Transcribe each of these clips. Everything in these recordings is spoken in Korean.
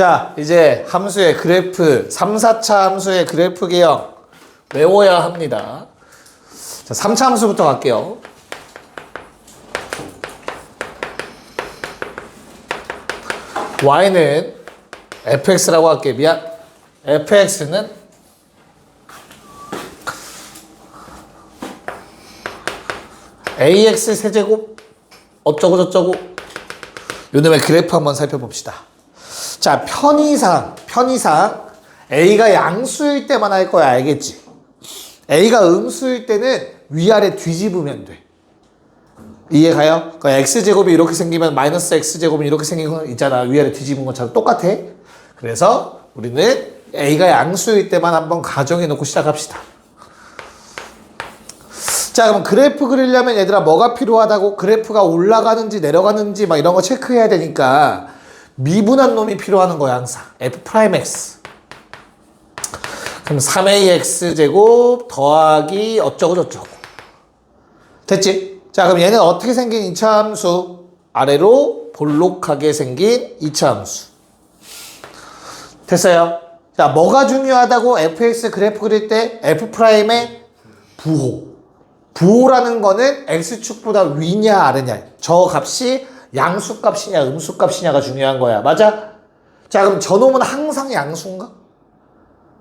자, 이제 함수의 그래프, 3, 4차 함수의 그래프 개형 외워야 합니다. 자, 3차 함수부터 갈게요. y는 fx라고 할게. 미안. fx는 ax 세제곱 어쩌고 저쩌고. 요놈의 그래프 한번 살펴봅시다. 자, 편의상 a가 양수일 때만 할 거야. 알겠지? a가 음수일 때는 위아래 뒤집으면 돼. 이해가요? 그러니까 x제곱이 이렇게 생기면 마이너스 x제곱이 이렇게 생긴 거 있잖아. 위아래 뒤집은 것처럼 똑같아. 그래서 우리는 a가 양수일 때만 한번 가정해 놓고 시작합시다. 자, 그럼 그래프 그리려면 얘들아 뭐가 필요하다고? 그래프가 올라가는지 내려가는지 막 이런 거 체크해야 되니까 미분한 놈이 필요한 거야 항상. f'x. 그럼 3ax제곱 더하기 어쩌고 저쩌고. 됐지? 자, 그럼 얘는 어떻게 생긴 2차 함수? 아래로 볼록하게 생긴 2차 함수. 됐어요? 자, 뭐가 중요하다고? fx 그래프 그릴 때 f'의 부호. 부호라는 거는 x축보다 위냐 아래냐. 저 값이 양수값이냐 음수값이냐가 중요한 거야. 맞아? 자, 그럼 저놈은 항상 양수인가?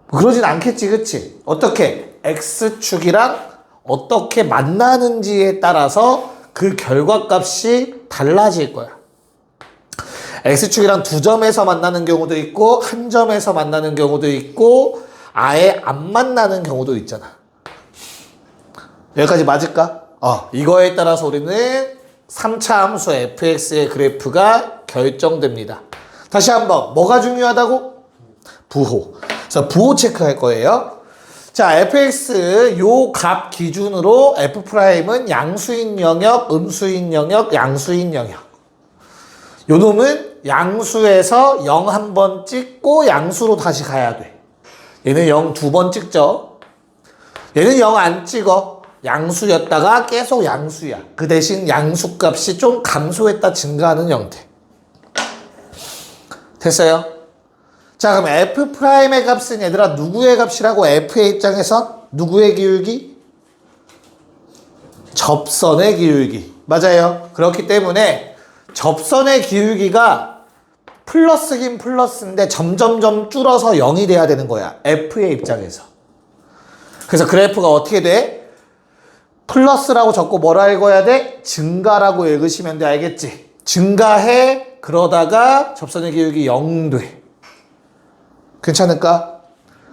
그러진 않겠지, 그치? 어떻게? x축이랑 어떻게 만나는지에 따라서 그 결과값이 달라질 거야. x축이랑 두 점에서 만나는 경우도 있고 한 점에서 만나는 경우도 있고 아예 안 만나는 경우도 있잖아. 여기까지 맞을까? 이거에 따라서 우리는 3차 함수 fx의 그래프가 결정됩니다. 다시 한번 뭐가 중요하다고? 부호. 그래서 부호 체크할 거예요. 자, fx 요 값 기준으로 f'은 양수인 영역, 음수인 영역, 양수인 영역. 요 놈은 양수에서 0 한 번 찍고 양수로 다시 가야 돼. 얘는 0 두 번 찍죠. 얘는 0 안 찍어. 양수였다가 계속 양수야. 그 대신 양수값이 좀 감소했다 증가하는 형태. 됐어요? 자, 그럼 f'의 값은 얘들아 누구의 값이라고? f의 입장에서 누구의 기울기? 접선의 기울기. 맞아요. 그렇기 때문에 접선의 기울기가 플러스긴 플러스인데 점점점 줄어서 0이 돼야 되는 거야. f의 입장에서. 그래서 그래프가 어떻게 돼? 플러스라고 적고 뭐라 읽어야 돼? 증가라고 읽으시면 돼. 알겠지? 증가해. 그러다가 접선의 기울기 0 돼. 괜찮을까?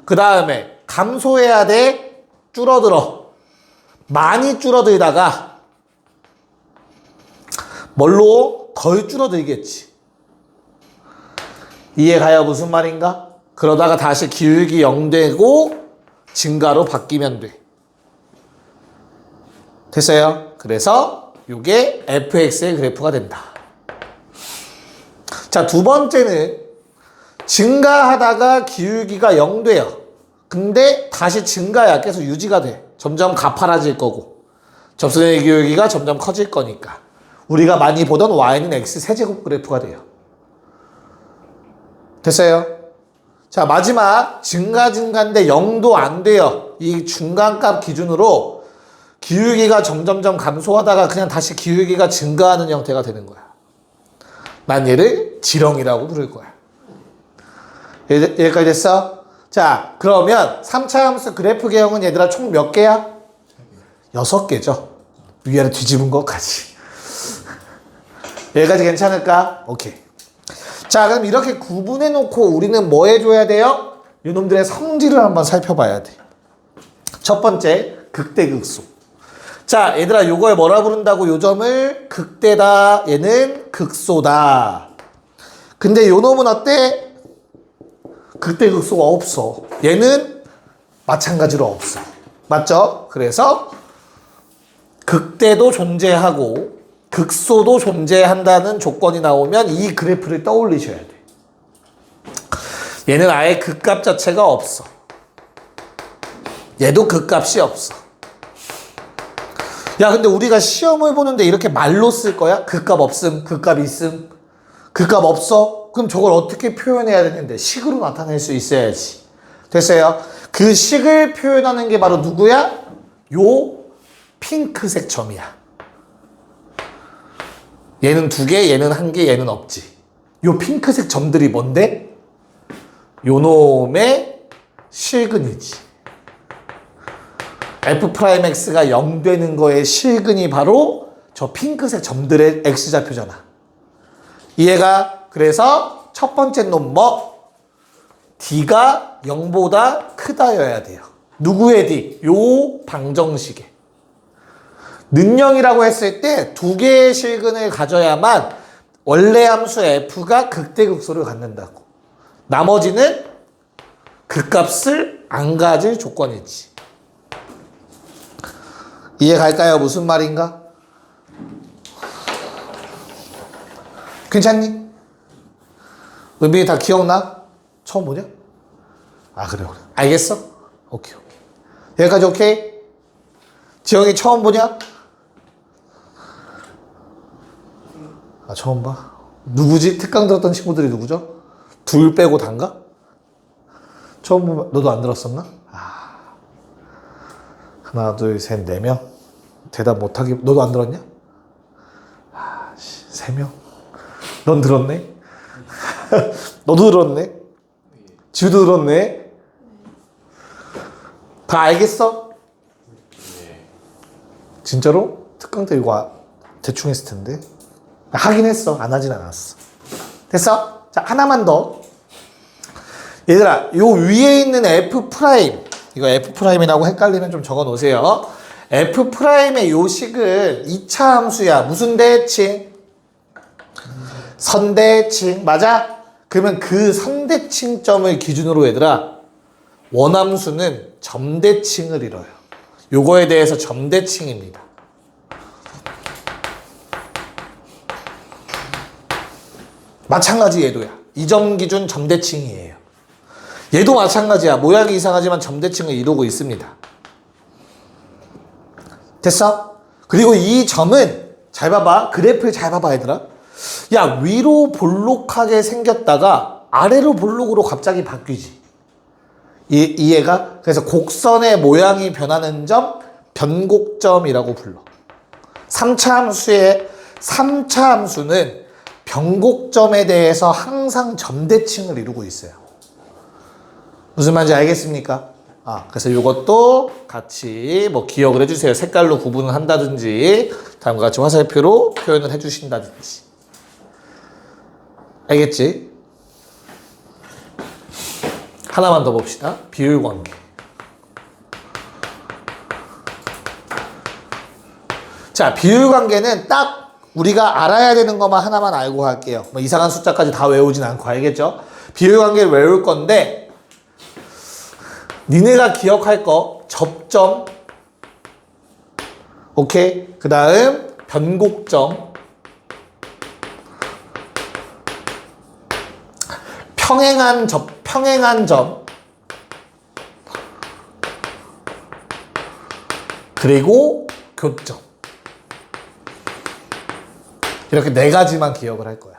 그 다음에 감소해야 돼. 줄어들어. 많이 줄어들다가 뭘로? 덜 줄어들겠지. 이해가요? 무슨 말인가? 그러다가 다시 기울기 0 되고 증가로 바뀌면 돼. 됐어요? 그래서 이게 fx의 그래프가 된다. 자, 두 번째는 증가하다가 기울기가 0 돼요. 근데 다시 증가야. 계속 유지가 돼. 점점 가파라질 거고 접선의 기울기가 점점 커질 거니까 우리가 많이 보던 y는 x 세제곱 그래프가 돼요. 됐어요? 자, 마지막 증가인데 0도 안 돼요. 이 중간값 기준으로 기울기가 점점점 감소하다가 그냥 다시 기울기가 증가하는 형태가 되는 거야. 난 얘를 지렁이라고 부를 거야. 여기까지 됐어? 자, 그러면 3차 함수 그래프 개형은 얘들아 총 몇 개야? 6개죠. 위아래 뒤집은 것까지. 여기까지 괜찮을까? 오케이. 자, 그럼 이렇게 구분해 놓고 우리는 뭐 해줘야 돼요? 이놈들의 성질을 한번 살펴봐야 돼. 첫 번째, 극대극소. 자, 얘들아 요걸 뭐라 부른다고? 요 점을 극대다. 얘는 극소다. 근데 요 놈은 어때? 극대극소가 없어. 얘는 마찬가지로 없어. 맞죠? 그래서 극대도 존재하고 극소도 존재한다는 조건이 나오면 이 그래프를 떠올리셔야 돼. 얘는 아예 극값 자체가 없어. 얘도 극값이 없어. 야, 근데 우리가 시험을 보는데 이렇게 말로 쓸 거야? 극값 없음, 극값 있음, 극값 없어? 됐어. 그럼 저걸 어떻게 표현해야 되는데? 식으로 나타낼 수 있어야지. 됐어요? 그 식을 표현하는 게 바로 누구야? 요 핑크색 점이야. 얘는 2개, 얘는 1개, 얘는 없지. 요 핑크색 점들이 뭔데? 요 놈의 실근이지. F'X가 0 되는 거의 실근이 바로 저 핑크색 점들의 X좌표잖아. 이해가? 그래서 첫 번째 놈 뭐? D가 0보다 크다여야 돼요. 누구의 D? 요 방정식에. 는영이라고 했을 때 2개의 실근을 가져야만 원래 함수 F가 극대극소를 갖는다고. 나머지는 극값을 안 가질 조건이지. 이해 갈까요? 무슨 말인가? 괜찮니? 은빈이 다 기억나? 처음 보냐? 아, 그래. 알겠어? 오케이. 여기까지 오케이? 지영이 처음 보냐? 아, 처음 봐. 누구지? 특강 들었던 친구들이 누구죠? 2 빼고 단가? 처음 보면, 너도 안 들었었나? 아. 하나, 둘, 셋, 4명? 대답 못하기, 너도 안 들었냐? 아, 3명? 넌 들었네? 너도 들었네? 지우도 들었네? 다 알겠어? 진짜로? 특강 때 이거 대충 했을 텐데. 하긴 했어. 안 하진 않았어. 됐어? 자, 하나만 더. 얘들아, 요 위에 있는 F', 이거 F'이라고 헷갈리면 좀 적어 놓으세요. F'의 요 식은 2차 함수야. 무슨 대칭? 선대칭. 맞아? 그러면 그 선대칭점을 기준으로 얘들아, 원함수는 점대칭을 이뤄요. 요거에 대해서 점대칭입니다. 마찬가지 얘도야. 이 점 기준 점대칭이에요. 얘도 마찬가지야. 모양이 이상하지만 점대칭을 이루고 있습니다. 됐어? 그리고 이 점은 잘 봐봐. 그래프를 잘 봐봐 얘들아. 야, 위로 볼록하게 생겼다가 아래로 볼록으로 갑자기 바뀌지. 이해가? 그래서 곡선의 모양이 변하는 점 변곡점이라고 불러. 3차 함수는 변곡점에 대해서 항상 점대칭을 이루고 있어요. 무슨 말인지 알겠습니까? 그래서 이것도 같이 뭐 기억을 해주세요. 색깔로 구분을 한다든지 다음과 같이 화살표로 표현을 해주신다든지. 알겠지? 하나만 더 봅시다. 비율관계. 자, 비율관계는 딱 우리가 알아야 되는 것만 하나만 알고 갈게요. 뭐 이상한 숫자까지 다 외우진 않고 알겠죠? 비율관계를 외울 건데 니네가 기억할 거 접점, 오케이? 그 다음 변곡점, 평행한 점, 그리고 교점. 이렇게 4가지만 기억을 할 거야.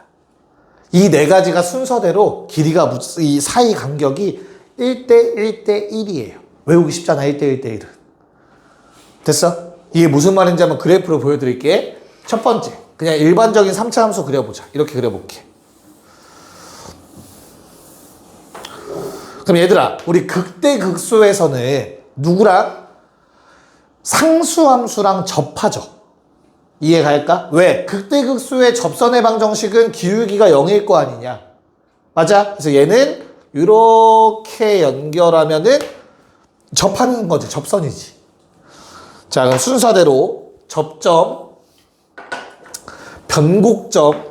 이 4가지가 순서대로 길이가 이 사이 간격이 1대 1대 1이에요. 외우기 쉽잖아. 1대 1대 1은. 됐어? 이게 무슨 말인지 한번 그래프로 보여드릴게. 첫 번째, 그냥 일반적인 3차 함수 그려보자. 이렇게 그려볼게. 그럼 얘들아, 우리 극대극소에서는 누구랑? 상수함수랑 접하죠. 이해 갈까? 왜? 극대극소의 접선의 방정식은 기울기가 0일 거 아니냐. 맞아? 그래서 얘는 이렇게 연결하면은 접하는 거지. 접선이지. 자, 그럼 순서대로 접점, 변곡점,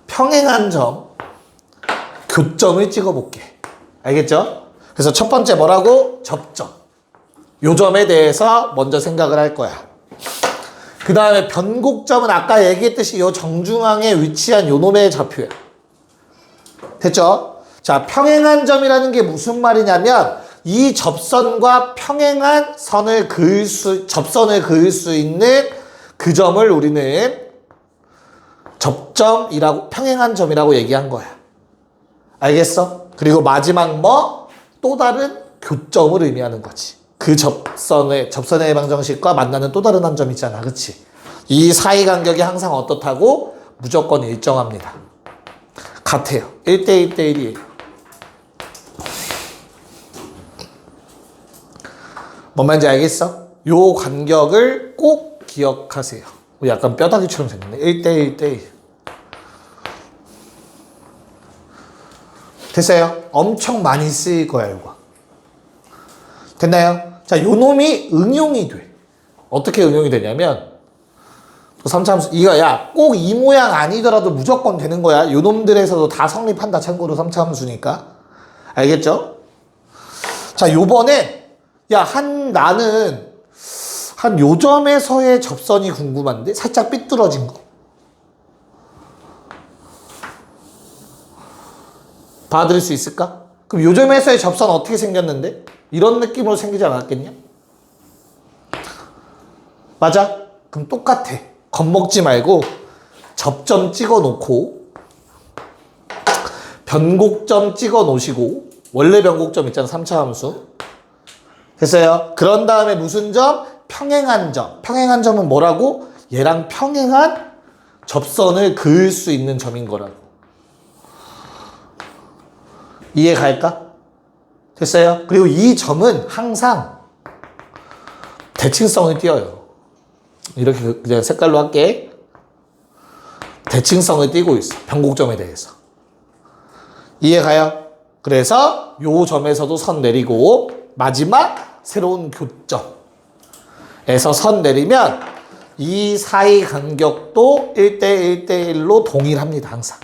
평행한 점, 교점을 찍어볼게. 알겠죠? 그래서 첫 번째 뭐라고? 접점. 요 점에 대해서 먼저 생각을 할 거야. 그 다음에 변곡점은 아까 얘기했듯이 요 정중앙에 위치한 요 놈의 좌표야. 됐죠? 자, 평행한 점이라는 게 무슨 말이냐면 이 접선과 평행한 접선을 그을 수 있는 그 점을 우리는 접점이라고, 평행한 점이라고 얘기한 거야. 알겠어? 그리고 마지막 또 다른 교점을 의미하는 거지. 그 접선의 방정식과 만나는 또 다른 한 점 있잖아. 그치? 이 사이 간격이 항상 어떻다고? 무조건 일정합니다. 같아요. 1대1 대 1이에요. 뭔 말인지 알겠어? 요 간격을 꼭 기억하세요. 약간 뼈다귀처럼 생겼네. 1대1 대 1. 됐어요? 엄청 많이 쓰일 거야, 이거. 됐나요? 자, 요 놈이 응용이 돼. 어떻게 응용이 되냐면, 또 3차 함수, 이거, 야, 꼭 이 모양 아니더라도 무조건 되는 거야. 요 놈들에서도 다 성립한다. 참고로 3차 함수니까. 알겠죠? 자, 요번엔, 야, 나는, 한 요 점에서의 접선이 궁금한데? 살짝 삐뚤어진 거. 봐드릴 수 있을까? 그럼 요 점에서의 접선 어떻게 생겼는데? 이런 느낌으로 생기지 않았겠냐? 맞아? 그럼 똑같아. 겁먹지 말고 접점 찍어 놓고 변곡점 찍어 놓으시고 원래 변곡점 있잖아. 3차 함수. 됐어요? 그런 다음에 무슨 점? 평행한 점. 평행한 점은 뭐라고? 얘랑 평행한 접선을 그을 수 있는 점인 거라고. 이해 갈까? 됐어요? 그리고 이 점은 항상 대칭성을 띄어요. 이렇게 그냥 색깔로 할게. 대칭성을 띄고 있어. 변곡점에 대해서. 이해 가요? 그래서 요 점에서도 선 내리고 마지막 새로운 교점에서 선 내리면 이 사이 간격도 1대1 대1로 동일합니다. 항상.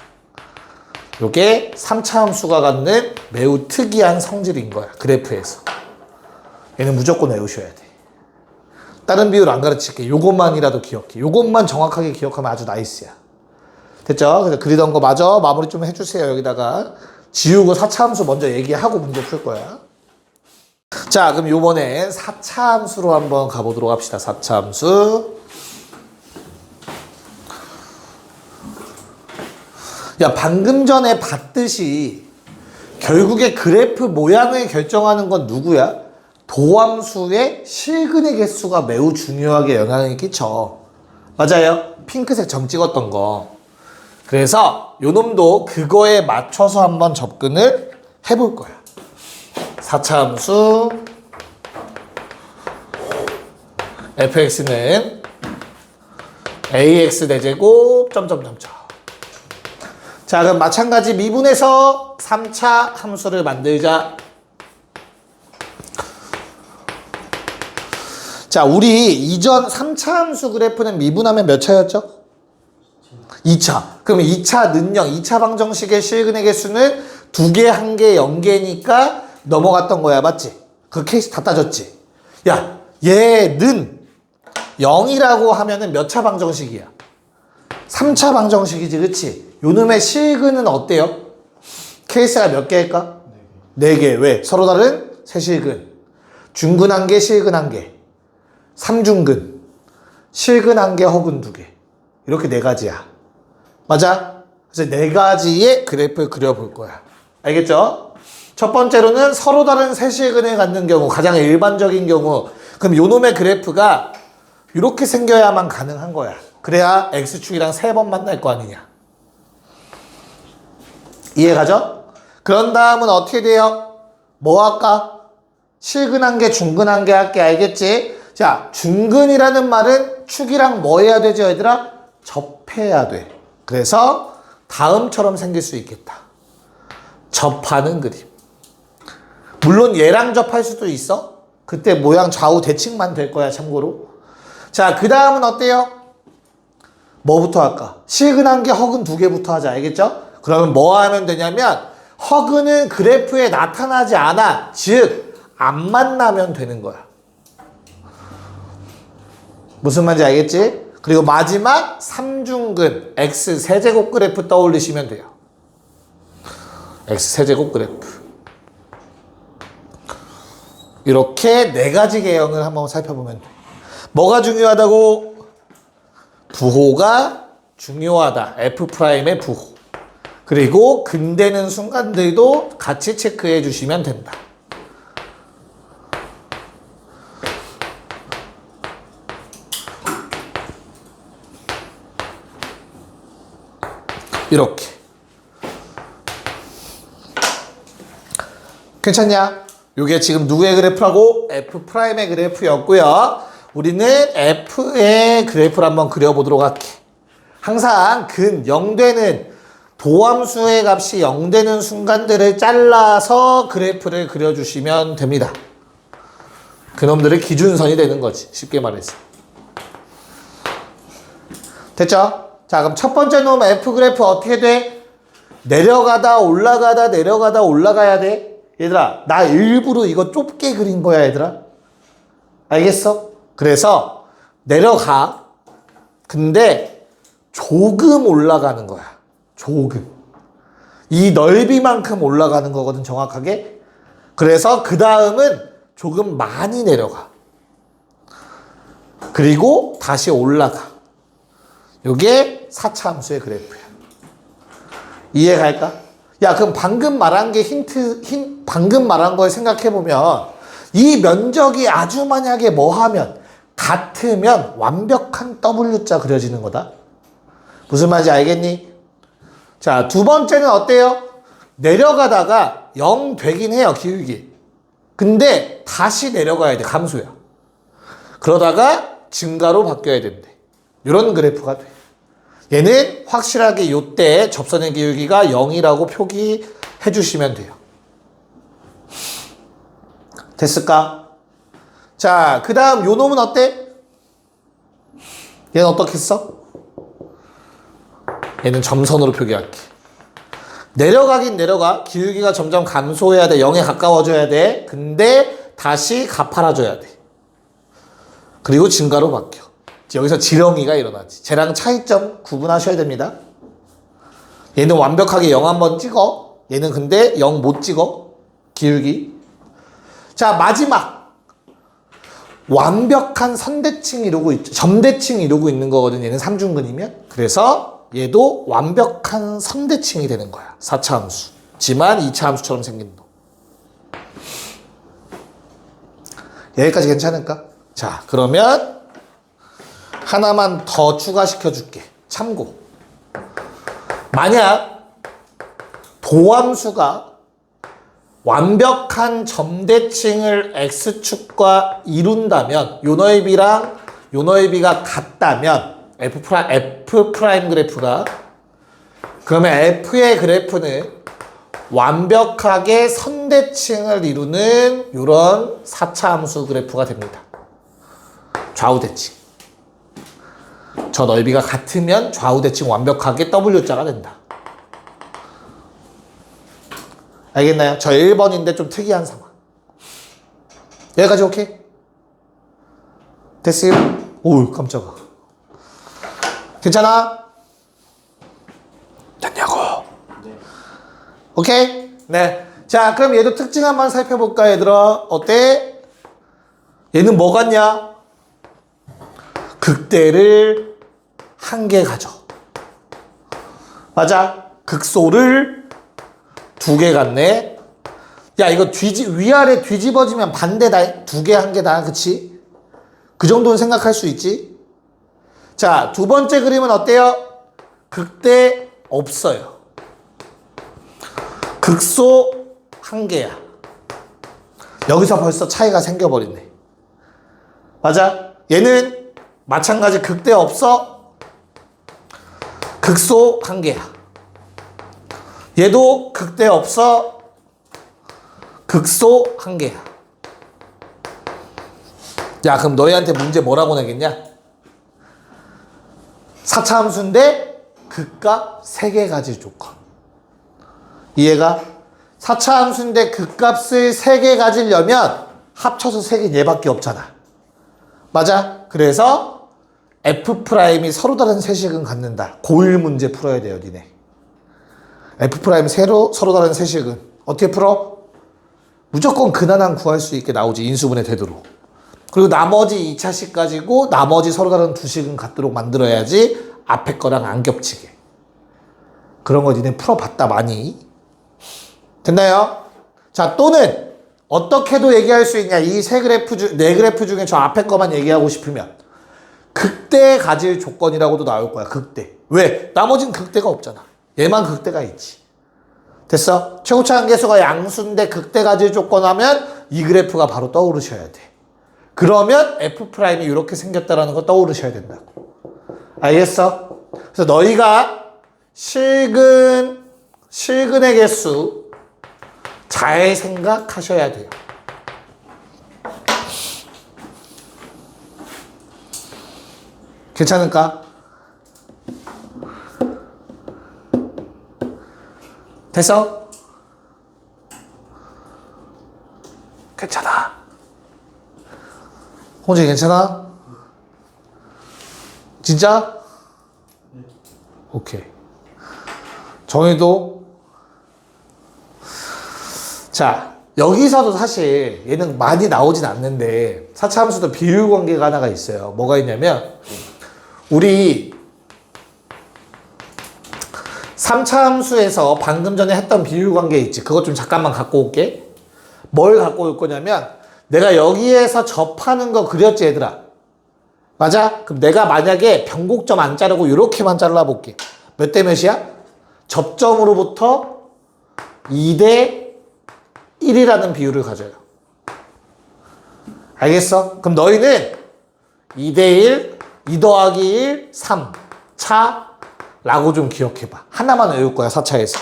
요게 3차 함수가 갖는 매우 특이한 성질인 거야. 그래프에서. 얘는 무조건 외우셔야 돼. 다른 비율 안 가르칠게. 요것만이라도 기억해. 요것만 정확하게 기억하면 아주 나이스야. 됐죠? 그래서 그리던 거 마저 마무리 좀 해주세요. 여기다가 지우고 4차 함수 먼저 얘기하고 문제 풀 거야. 자, 그럼 요번에 4차 함수로 한번 가보도록 합시다. 4차 함수. 야, 방금 전에 봤듯이 결국에 그래프 모양을 결정하는 건 누구야? 도함수의 실근의 개수가 매우 중요하게 영향을 끼쳐. 맞아요? 핑크색 점 찍었던 거. 그래서 요놈도 그거에 맞춰서 한번 접근을 해볼 거야. 4차 함수 fx는 ax 대제곱 점점점점. 자, 그럼 마찬가지 미분해서 3차 함수를 만들자. 자, 우리 이전 3차 함수 그래프는 미분하면 몇 차였죠? 2차. 그러면 2차 는영, 2차 방정식의 실근의 개수는 2개, 1개, 0개니까 넘어갔던 거야. 맞지? 그 케이스 다 따졌지? 야, 얘는 0이라고 하면은 몇 차 방정식이야? 3차 방정식이지, 그치? 요놈의 실근은 어때요? 케이스가 몇 개일까? 4개. 왜? 서로 다른 세실근. 중근 1개, 실근 1개. 3중근. 실근 1개, 허근 2개. 이렇게 4가지야. 맞아? 그래서 4가지의 그래프를 그려볼 거야. 알겠죠? 첫 번째로는 서로 다른 세실근을 갖는 경우, 가장 일반적인 경우. 그럼 요놈의 그래프가 이렇게 생겨야만 가능한 거야. 그래야 X축이랑 3번 만날 거 아니냐. 이해가죠? 그런 다음은 어떻게 돼요? 뭐 할까? 실근 1개, 중근 1개 할게. 알겠지? 자, 중근이라는 말은 축이랑 뭐 해야 되죠, 얘들아? 접해야 돼. 그래서 다음처럼 생길 수 있겠다. 접하는 그림. 물론 얘랑 접할 수도 있어. 그때 모양 좌우 대칭만 될 거야, 참고로. 자, 그 다음은 어때요? 뭐부터 할까? 실근 1개, 허근 2개부터 하자. 알겠죠? 그러면 뭐 하면 되냐면 허근은 그래프에 나타나지 않아. 즉, 안 만나면 되는 거야. 무슨 말인지 알겠지? 그리고 마지막 3중근 x 세제곱 그래프 떠올리시면 돼요. x 세제곱 그래프. 이렇게 4가지 개형을 한번 살펴보면 돼. 뭐가 중요하다고? 부호가 중요하다. F'의 부호. 그리고 근되는 순간들도 같이 체크해 주시면 된다. 이렇게. 괜찮냐? 이게 지금 누구의 그래프라고? F'의 그래프였고요. 우리는 F의 그래프를 한번 그려보도록 할게. 항상 근 0되는 도함수의 값이 0되는 순간들을 잘라서 그래프를 그려주시면 됩니다. 그놈들의 기준선이 되는 거지. 쉽게 말해서. 됐죠? 자, 그럼 첫 번째 놈 F 그래프 어떻게 돼? 내려가다 올라가다 내려가다 올라가야 돼. 얘들아, 나 일부러 이거 좁게 그린 거야, 얘들아. 알겠어? 그래서 내려가. 근데 조금 올라가는 거야. 조금. 이 넓이만큼 올라가는 거거든, 정확하게. 그래서 그 다음은 조금 많이 내려가. 그리고 다시 올라가. 요게 4차 함수의 그래프야. 이해갈까? 야, 그럼 방금 말한 게 방금 말한 걸 생각해보면 이 면적이 아주 만약에 뭐하면 같으면 완벽한 W자 그려지는 거다. 무슨 말인지 알겠니? 자, 두 번째는 어때요? 내려가다가 0 되긴 해요, 기울기. 근데 다시 내려가야 돼, 감소야. 그러다가 증가로 바뀌어야 된대. 이런 그래프가 돼. 얘는 확실하게 요때 접선의 기울기가 0이라고 표기해 주시면 돼요. 됐을까? 자, 그 다음 요 놈은 어때? 얘는 어떻게 써? 얘는 점선으로 표기할게. 내려가긴 내려가. 기울기가 점점 감소해야 돼. 0에 가까워져야 돼. 근데 다시 가팔아줘야 돼. 그리고 증가로 바뀌어. 여기서 지렁이가 일어나지. 쟤랑 차이점 구분하셔야 됩니다. 얘는 완벽하게 0 한번 찍어. 얘는 근데 0 못 찍어. 기울기. 자, 마지막. 완벽한 선대칭 이루고 있죠. 점대칭 이루고 있는 거거든. 얘는 삼중근이면. 그래서 얘도 완벽한 선대칭이 되는 거야. 4차 함수지만 2차 함수처럼 생긴 놈. 여기까지 괜찮을까? 자, 그러면 하나만 더 추가시켜 줄게. 참고. 만약 도함수가 완벽한 점대칭을 X축과 이룬다면 요 넓이랑 요 넓이가 같다면 F 프라임 그래프가 그러면 F의 그래프는 완벽하게 선대칭을 이루는 요런 4차 함수 그래프가 됩니다. 좌우대칭. 저 넓이가 같으면 좌우대칭 완벽하게 W자가 된다. 알겠나요? 저 1번인데 좀 특이한 상황. 여기까지 오케이? 됐어요? 오우, 깜짝아. 괜찮아? 됐냐고? 네. 오케이? 네. 자, 그럼 얘도 특징 한번 살펴볼까, 얘들아? 어때? 얘는 뭐 같냐? 극대를 한 개 가져. 맞아. 극소를 2개 갖네. 야, 이거 위아래 뒤집어지면 반대다. 2개, 1개다. 그치? 그 정도는 생각할 수 있지? 자, 두 번째 그림은 어때요? 극대 없어요. 극소 1개야. 여기서 벌써 차이가 생겨버리네. 맞아? 얘는 마찬가지 극대 없어. 극소 1개야. 얘도 극대 없어. 극소 1개야. 야, 그럼 너희한테 문제 뭐라고 내겠냐? 4차 함수인데 극값 3개 가질 조건. 이해가? 4차 함수인데 극값을 3개 가지려면 합쳐서 3개 얘밖에 없잖아. 맞아? 그래서 F'이 서로 다른 세식은 갖는다. 고일 문제 풀어야 돼요, 니네. F'이 서로 다른 세식은 어떻게 풀어? 무조건 근하난 구할 수 있게 나오지. 인수분해 되도록. 그리고 나머지 2차식 가지고 나머지 서로 다른 두 식은 같도록 만들어야지 앞에 거랑 안 겹치게. 그런 거 니네 풀어봤다 많이. 됐나요? 자, 또는 어떻게도 얘기할 수 있냐. 이 네 그래프 중에 저 앞에 거만 얘기하고 싶으면 극대 가질 조건이라고도 나올 거야. 극대. 왜? 나머진 극대가 없잖아. 얘만 극대가 있지. 됐어? 최고차 한계수가 양수인데 극대 가질 조건 하면 이 그래프가 바로 떠오르셔야 돼. 그러면 F'이 이렇게 생겼다라는 거 떠오르셔야 된다고. 알겠어? 그래서 너희가 실근의 개수 잘 생각하셔야 돼요. 괜찮을까? 됐어? 괜찮아. 홍진이 괜찮아? 진짜? 오케이. 정희도? 자, 여기서도 사실 얘는 많이 나오진 않는데 4차 함수도 비율 관계가 하나가 있어요. 뭐가 있냐면 우리 3차 함수에서 방금 전에 했던 비율 관계 있지. 그것 좀 잠깐만 갖고 올게. 뭘 갖고 올 거냐면 내가 여기에서 접하는 거 그렸지 얘들아. 맞아? 그럼 내가 만약에 변곡점 안 자르고 이렇게만 잘라볼게. 몇 대 몇이야? 접점으로부터 2대 1이라는 비율을 가져요. 알겠어? 그럼 너희는 2대 1, 2 더하기 1, 3, 차 라고 좀 기억해봐. 하나만 외울 거야, 4차에서.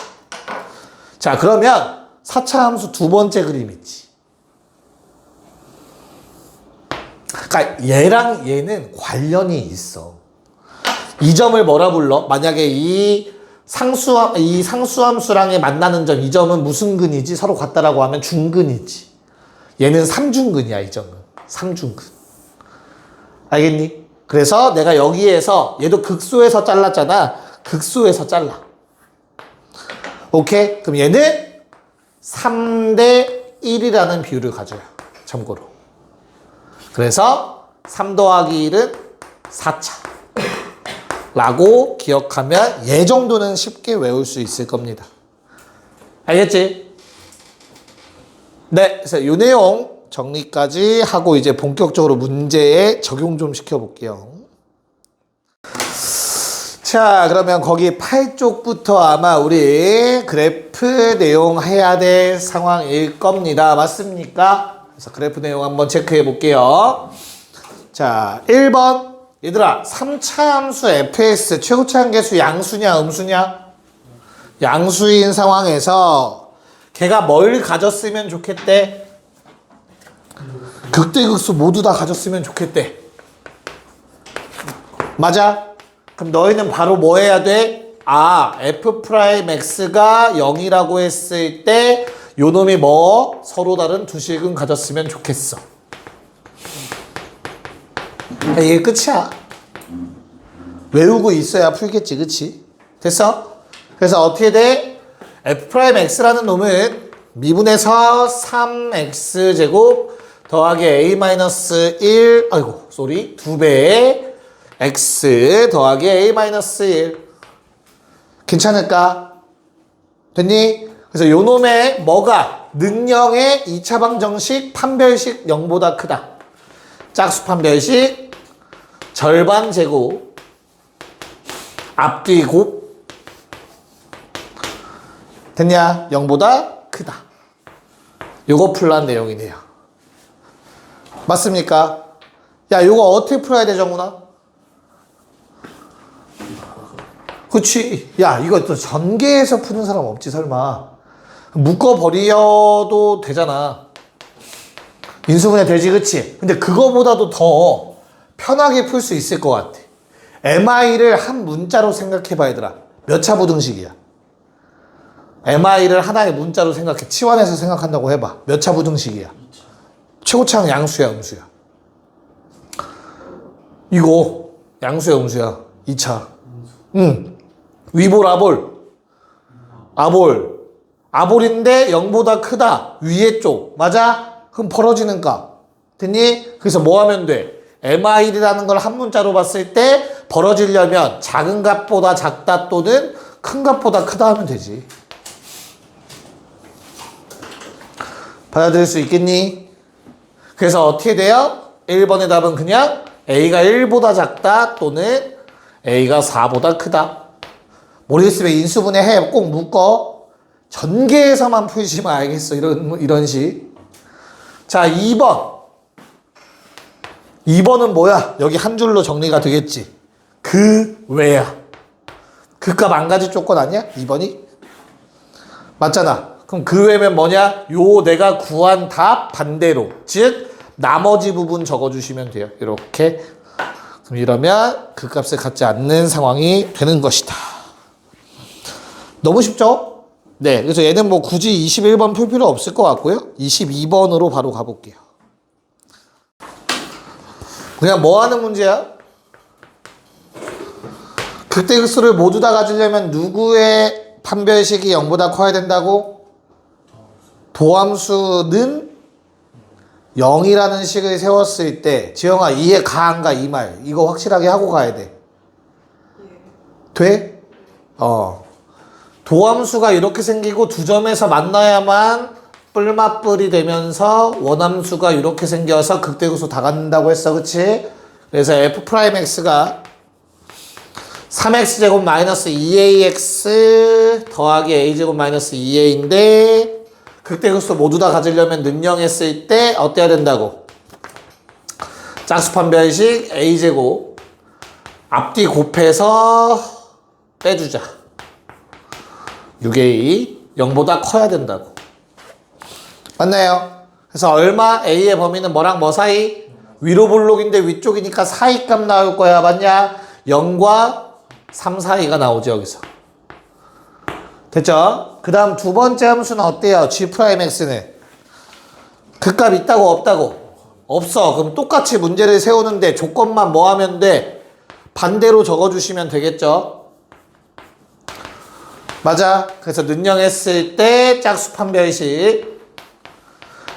자, 그러면 4차 함수 두 번째 그림 있지. 그러니까 얘랑 얘는 관련이 있어. 이 점을 뭐라 불러? 만약에 이 상수함수랑의 만나는 점, 이 점은 무슨 근이지? 서로 같다라고 하면 중근이지. 얘는 삼중근이야, 이 점은. 삼중근. 알겠니? 그래서 내가 여기에서 얘도 극소에서 잘랐잖아. 극소에서 잘라. 오케이? 그럼 얘는 3대 1이라는 비율을 가져요. 참고로. 그래서 3 더하기 1은 4차. 라고 기억하면 얘 정도는 쉽게 외울 수 있을 겁니다. 알겠지? 네, 그래서 이 내용 정리까지 하고 이제 본격적으로 문제에 적용 좀 시켜볼게요. 자, 그러면 거기 8쪽부터 아마 우리 그래프 내용 해야 될 상황일 겁니다. 맞습니까? 그래서 그래프 내용 한번 체크해 볼게요. 자, 1번. 얘들아, 3차 함수 fx 최고차 한계수 양수냐 음수냐? 양수인 상황에서 걔가 뭘 가졌으면 좋겠대? 극대극소 모두 다 가졌으면 좋겠대. 맞아? 그럼 너희는 바로 뭐 해야 돼? 아, f'x가 0이라고 했을 때 요놈이 뭐? 서로 다른 두 식은 가졌으면 좋겠어. 이게 끝이야. 외우고 있어야 풀겠지, 그치? 됐어? 그래서 어떻게 돼? f'x라는 놈은 미분에서 3x제곱 더하기 a-1 아이고 쏘리 2배의 x 더하기 a-1 괜찮을까? 됐니? 그래서 요 놈의 뭐가 능령의 2차 방정식 판별식 0보다 크다. 짝수 판별식 절반 제곱 앞뒤 곱 됐냐? 0보다 크다. 요거 풀란 내용이네요. 맞습니까? 야, 요거 어떻게 풀어야 돼, 정훈아? 그치? 야, 이거 또 전개해서 푸는 사람 없지, 설마. 묶어버려도 되잖아. 인수분해 되지, 그치? 근데 그거보다도 더 편하게 풀 수 있을 것 같아. MI를 한 문자로 생각해봐, 얘들아. 몇 차 부등식이야? MI를 하나의 문자로 생각해. 치환해서 생각한다고 해봐. 몇 차 부등식이야? 최고차는 양수야, 음수야? 이거 양수야, 음수야? 2차. 응. 위볼, 아볼. 아볼. 아볼인데 0보다 크다. 위에 쪽. 맞아? 그럼 벌어지는 값. 됐니? 그래서 뭐 하면 돼? MI라는 걸 한 문자로 봤을 때 벌어지려면 작은 값보다 작다 또는 큰 값보다 크다 하면 되지. 받아들일 수 있겠니? 그래서 어떻게 돼요? 1번의 답은 그냥 A가 1보다 작다 또는 A가 4보다 크다. 모르겠으면 인수분해 해. 꼭 묶어. 전개에서만 풀지만 알겠어. 이런 식. 자, 2번. 2번은 뭐야? 여기 한 줄로 정리가 되겠지. 그 외야. 그 값 안 가질 조건 아니야? 2번이? 맞잖아. 그럼 그 외면 뭐냐? 요 내가 구한 답 반대로. 즉 나머지 부분 적어주시면 돼요. 이렇게. 그럼 이러면 그 값을 갖지 않는 상황이 되는 것이다. 너무 쉽죠? 네. 그래서 얘는 뭐 굳이 21번 풀 필요 없을 것 같고요. 22번으로 바로 가볼게요. 그냥 뭐 하는 문제야? 극대극소를 모두 다 가지려면 누구의 판별식이 0보다 커야 된다고? 도함수는 0이라는 식을 세웠을 때 지영아 이해 가 안 가? 이 말 이거 확실하게 하고 가야 돼. 돼? 도함수가 이렇게 생기고 두 점에서 만나야만 뿔맛뿔이 되면서 원함수가 이렇게 생겨서 극대극소 다 갖는다고 했어. 그치? 그래서 f'x가 3x제곱 마이너스 2ax 더하기 a제곱 마이너스 2a인데 극대극소 모두 다 가지려면 능령했을 때 어때야 된다고? 짝수판별식 a제곱 앞뒤 곱해서 빼주자. 6a 0보다 커야 된다고. 맞나요? 그래서 얼마? a의 범위는 뭐랑 뭐 사이? 위로 볼록인데 위쪽이니까 사이 값 나올 거야. 맞냐? 0과 3 사이가 나오죠. 여기서. 됐죠? 그 다음 두 번째 함수는 어때요? g'x는 그 값 있다고 없다고? 없어. 그럼 똑같이 문제를 세우는데 조건만 뭐 하면 돼? 반대로 적어주시면 되겠죠? 맞아. 그래서 능령했을 때 짝수판별식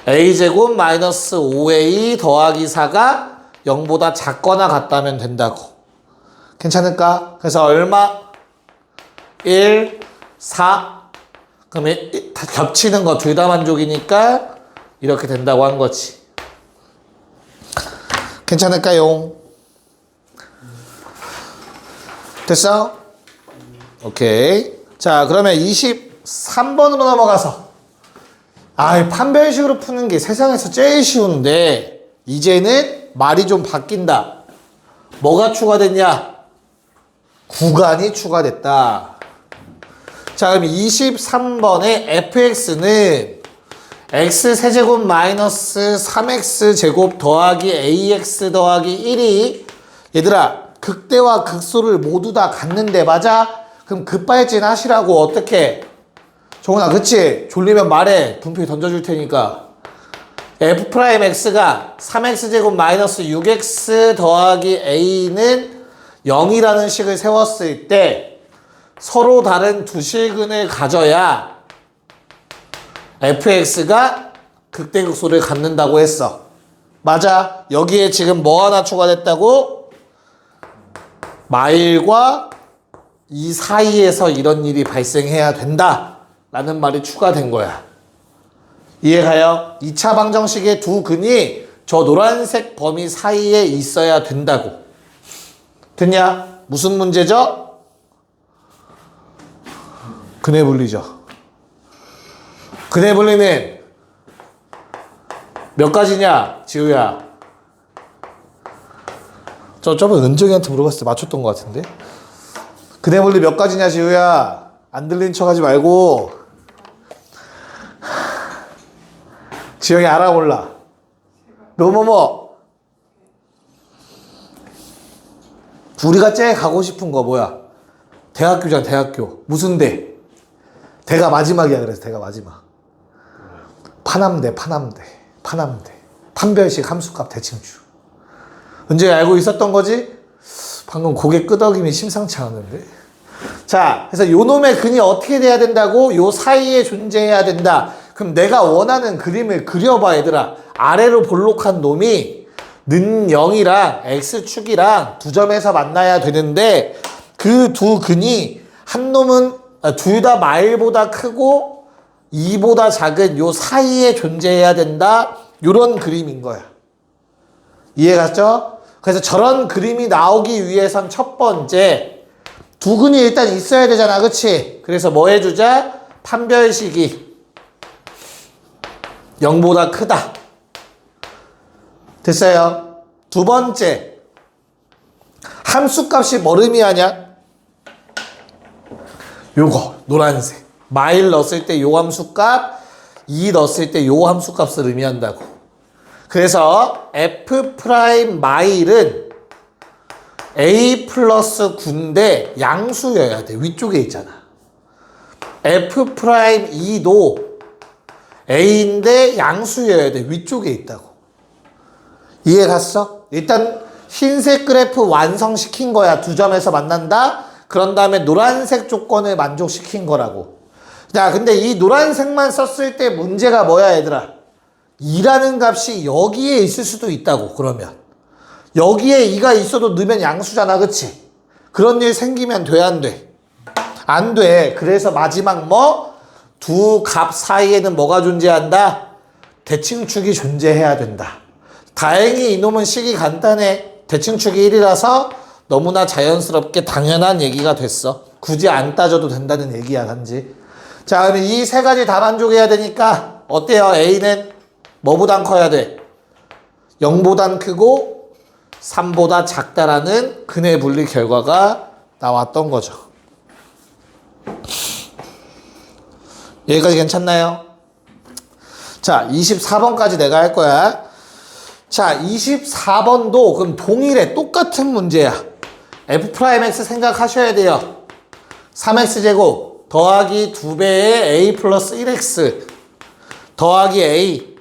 a제곱 마이너스 5a 더하기 4가 0보다 작거나 같다면 된다고. 괜찮을까? 그래서 얼마? 1, 4. 그러면 다 겹치는 거 둘 다 만족이니까 이렇게 된다고 한 거지. 괜찮을까요? 됐어? 오케이. 자, 그러면 23번으로 넘어가서 판별식으로 푸는 게 세상에서 제일 쉬운데 이제는 말이 좀 바뀐다. 뭐가 추가됐냐? 구간이 추가됐다. 자, 그럼 23번의 fx는 x세제곱 마이너스 3x제곱 더하기 ax 더하기 1이 얘들아 극대와 극소를 모두 다 갖는데 맞아? 그럼 급발진 하시라고. 어떻게? 정훈아 그치? 졸리면 말해. 분필 던져줄 테니까. f'x가 3x제곱 마이너스 6x 더하기 a는 0이라는 식을 세웠을 때 서로 다른 두 실근을 가져야 fx가 극대극소를 갖는다고 했어. 맞아. 여기에 지금 뭐 하나 추가됐다고? 마일과 이 사이에서 이런 일이 발생해야 된다 라는 말이 추가된 거야. 이해가요? 2차 방정식의 두 근이 저 노란색 범위 사이에 있어야 된다고. 됐냐? 무슨 문제죠? 근의 분리죠. 근의 분리는 몇 가지냐? 지우야. 저번에 은정이한테 물어봤을 때 맞췄던 것 같은데. 근의 분리 몇 가지냐 지우야. 안 들린 척 하지 말고. 지영이 알아 몰라? 뭐뭐뭐. 우리가 제일 가고 싶은 거 뭐야? 대학교잖아. 대학교. 무슨 대? 대가 마지막이야. 그래서 대가 마지막. 파남대. 판별식 함수값 대칭주. 언제 알고 있었던 거지? 방금 고개 끄덕임이 심상치 않은데. 자, 그래서 요 놈의 근이 어떻게 돼야 된다고? 요 사이에 존재해야 된다. 그럼 내가 원하는 그림을 그려봐 얘들아. 아래로 볼록한 놈이 는 0이랑 x축이랑 두 점에서 만나야 되는데 그 두 근이 한 놈은 둘 다 마일보다 크고 2보다 작은 요 사이에 존재해야 된다. 요런 그림인 거야. 이해갔죠? 그래서 저런 그림이 나오기 위해선 첫 번째 두 근이 일단 있어야 되잖아. 그치? 그래서 뭐 해주자? 판별식이 0보다 크다. 됐어요? 두 번째 함수값이 뭘 의미하냐? 요거 노란색 마일 넣었을 때 요 함수값 2 넣었을 때 요 함수값을 의미한다고. 그래서 f 프라임 마일은 a 플러스 9인데 양수여야 돼. 위쪽에 있잖아. f 프라임 2도 a인데 양수여야 돼. 위쪽에 있다고. 이해 갔어? 일단 흰색 그래프 완성시킨 거야. 두 점에서 만난다. 그런 다음에 노란색 조건을 만족시킨 거라고. 자, 근데 이 노란색만 썼을 때 문제가 뭐야, 얘들아? 2라는 값이 여기에 있을 수도 있다고. 그러면 여기에 2가 있어도 넣으면 양수잖아. 그치? 그런 일 생기면 돼, 안 돼? 안 돼. 그래서 마지막 뭐? 두 값 사이에는 뭐가 존재한다? 대칭축이 존재해야 된다. 다행히 이놈은 식이 간단해. 대칭축이 1이라서 너무나 자연스럽게 당연한 얘기가 됐어. 굳이 안 따져도 된다는 얘기야, 단지. 자, 그럼 이 세 가지 다 만족해야 되니까 어때요? A는 뭐보단 커야 돼? 0보단 크고 3보다 작다라는 근해 분리 결과가 나왔던 거죠. 여기까지 괜찮나요? 자, 24번까지 내가 할 거야. 자, 24번도 그럼 동일해. 똑같은 문제야. f'x 생각하셔야 돼요. 3x제곱 더하기 2배의 a 플러스 1x 더하기 a.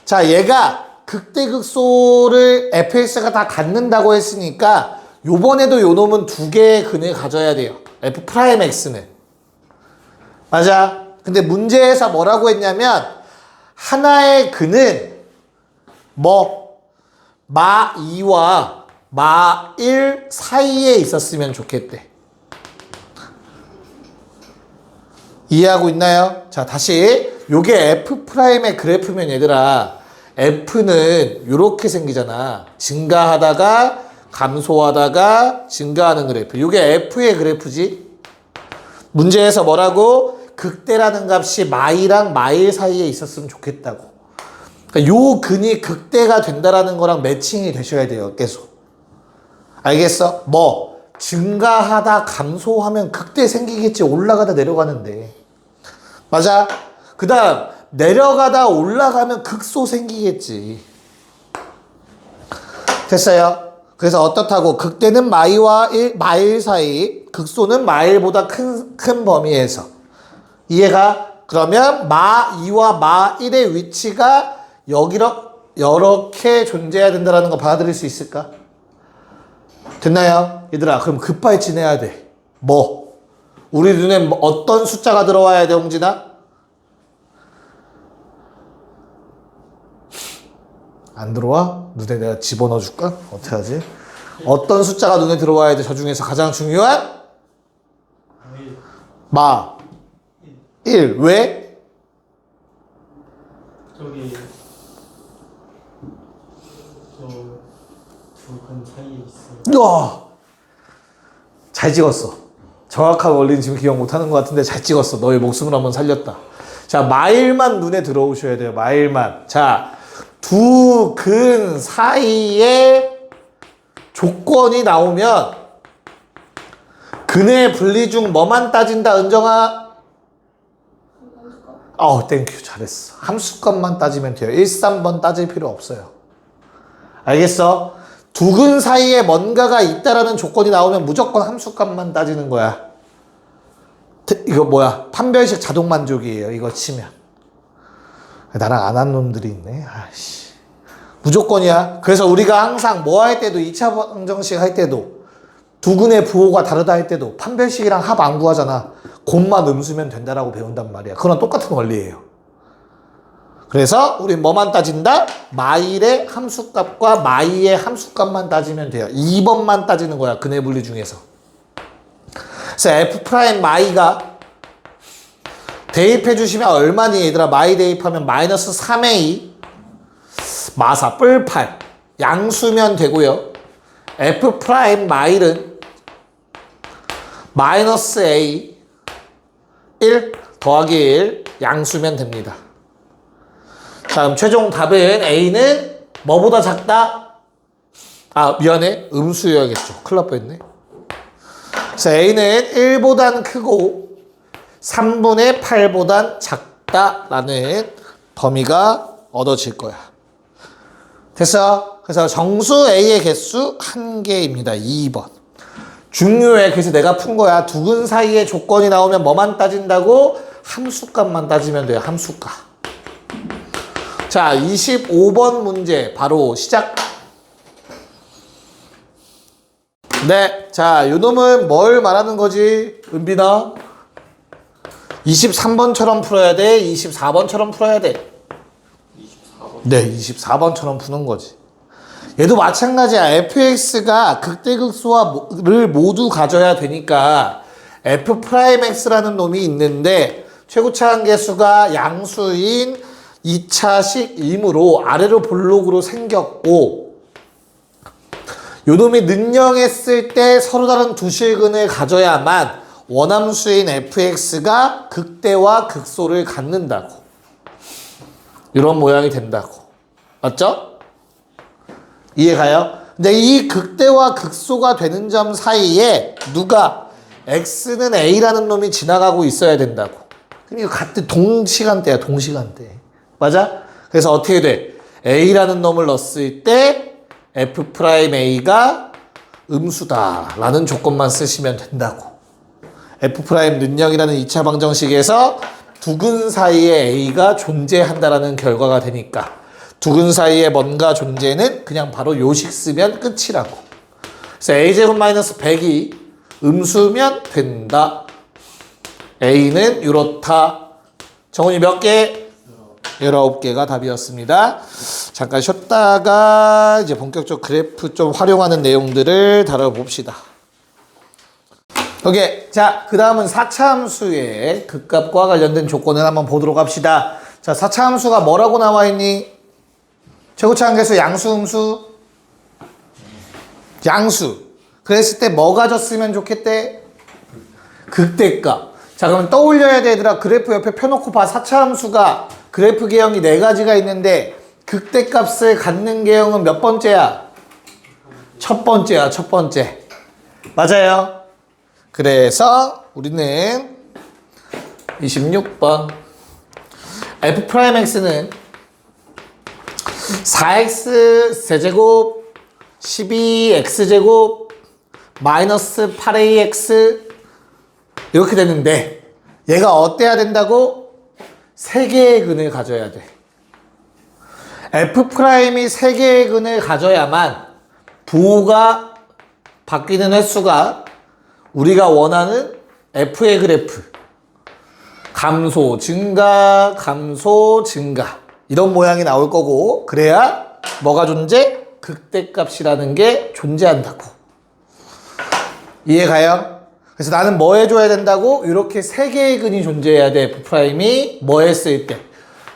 자, 얘가 극대극소를 fx가 다 갖는다고 했으니까 요번에도 요 놈은 두 개의 근을 가져야 돼요. f'x는. 맞아. 근데 문제에서 뭐라고 했냐면 하나의 근은 뭐 마 2와 마 1 사이에 있었으면 좋겠대. 이해하고 있나요? 자, 다시 요게 F'의 그래프면 얘들아 F는 요렇게 생기잖아. 증가하다가 감소하다가 증가하는 그래프. 요게 F의 그래프지. 문제에서 뭐라고? 극대라는 값이 마이랑 마일 사이에 있었으면 좋겠다고. 그러니까 요 근이 극대가 된다라는 거랑 매칭이 되셔야 돼요. 계속. 알겠어? 뭐 증가하다 감소하면 극대 생기겠지. 올라가다 내려가는데. 맞아? 그 다음 내려가다 올라가면 극소 생기겠지. 됐어요? 그래서 어떻다고? 극대는 마일과 마일 사이, 극소는 마일보다 큰 범위에서. 이해가? 그러면 마 2와 마 1의 위치가 이렇게 존재해야 된다는 거 받아들일 수 있을까? 됐나요? 얘들아, 그럼 급하게 지내야 돼. 뭐? 우리 눈에 어떤 숫자가 들어와야 돼, 홍진아? 안 들어와? 눈에 내가 집어넣어 줄까? 어떻게 하지? 어떤 숫자가 눈에 들어와야 돼? 저 중에서 가장 중요한? 마 1. 왜? 저기 두 근 사이에 있어요. 우와! 잘 찍었어. 정확한 원리는 지금 기억 못하는 것 같은데 잘 찍었어. 너의 목숨을 한번 살렸다. 자, 마일만 눈에 들어오셔야 돼요. 마일만. 자, 두 근 사이에 조건이 나오면 근의 분리 중 뭐만 따진다, 은정아? 땡큐. 잘했어. 함수값만 따지면 돼요. 1, 3번 따질 필요 없어요. 알겠어? 두 근 사이에 뭔가가 있다라는 조건이 나오면 무조건 함수값만 따지는 거야. 이거 뭐야? 판별식 자동 만족이에요. 이거 치면. 나랑 안 한 놈들이 있네. 아이씨. 무조건이야. 그래서 우리가 항상 뭐 할 때도 2차 방정식 할 때도 두 근의 부호가 다르다 할 때도 판별식이랑 합 안 구하잖아. 곱만 음수면 된다라고 배운단 말이야. 그건 똑같은 원리예요. 그래서 우린 뭐만 따진다? 마일의 함수값과 마이의 함수값만 따지면 돼요. 2번만 따지는 거야. 근해 분리 중에서. 그래서 f 프라임 마이가 대입해 주시면 얼마니 얘들아? 마이 대입하면 마이너스 3a 마사 뿔8 양수면 되고요. f 프라임 마일은 마이너스 a 1 더하기 1 양수면 됩니다. 다음 최종 답은 a는 뭐보다 작다? 아 미안해 음수여야겠죠. 큰일 날 뻔했네. 그래서 a는 1보단 크고 3분의 8보단 작다라는 범위가 얻어질 거야. 됐어? 그래서 정수 a의 개수 1개입니다. 2번. 중요해. 그래서 내가 푼 거야. 두 근 사이에 조건이 나오면 뭐만 따진다고? 함수값만 따지면 돼요. 함수값. 자, 25번 문제 바로 시작. 네. 자, 요 놈은 뭘 말하는 거지? 은빈아? 23번처럼 풀어야 돼? 24번처럼 풀어야 돼? 24번. 네, 24번처럼 푸는 거지. 얘도 마찬가지야. fx가 극대극소를 모두 가져야 되니까 f'x라는 놈이 있는데 최고차 한계수가 양수인 2차식이므로 아래로 볼록으로 생겼고 요 놈이 능령했을 때 서로 다른 두 실근을 가져야만 원함수인 fx가 극대와 극소를 갖는다고. 이런 모양이 된다고. 맞죠? 이해가요? 근데 이 극대와 극소가 되는 점 사이에 누가 x는 a라는 놈이 지나가고 있어야 된다고. 그러니까 같은 동시간대야. 동시간대. 맞아? 그래서 어떻게 돼? a라는 놈을 넣었을 때 f'a가 음수다라는 조건만 쓰시면 된다고. f' 능력이라는 2차 방정식에서 두 근 사이에 a가 존재한다라는 결과가 되니까 두 근 사이에 뭔가 존재는 그냥 바로 요식 쓰면 끝이라고. 그래서 a제곱 마이너스 100이 음수면 된다. a는 이렇다. 정훈이 몇 개? 19개가 답이었습니다. 잠깐 쉬었다가 이제 본격적 그래프 좀 활용하는 내용들을 다뤄봅시다. 오케이. 자, 그 다음은 4차 함수의 극값과 관련된 조건을 한번 보도록 합시다. 자, 4차 함수가 뭐라고 나와 있니? 최고차 한계수 양수, 음수? 양수. 그랬을 때 뭐 가졌으면 좋겠대? 극대값. 자, 그럼 떠올려야 돼, 얘들아. 그래프 옆에 펴놓고 봐. 4차 함수가 그래프 개형이 4가지가 있는데 극대값을 갖는 개형은 몇 번째야? 첫 번째야, 첫 번째. 맞아요. 그래서 우리는 26번 f'x는 4x 세제곱 12x제곱 마이너스 8ax 이렇게 되는데 얘가 어때야 된다고? 3개의 근을 가져야 돼. f'이 3개의 근을 가져야만 부호가 바뀌는 횟수가 우리가 원하는 f의 그래프 감소 증가 감소 증가 이런 모양이 나올 거고 그래야 뭐가 존재? 극대값이라는 게 존재한다고. 이해가요? 그래서 나는 뭐 해줘야 된다고? 이렇게 3개의 근이 존재해야 돼. f'이 뭐 했을 때?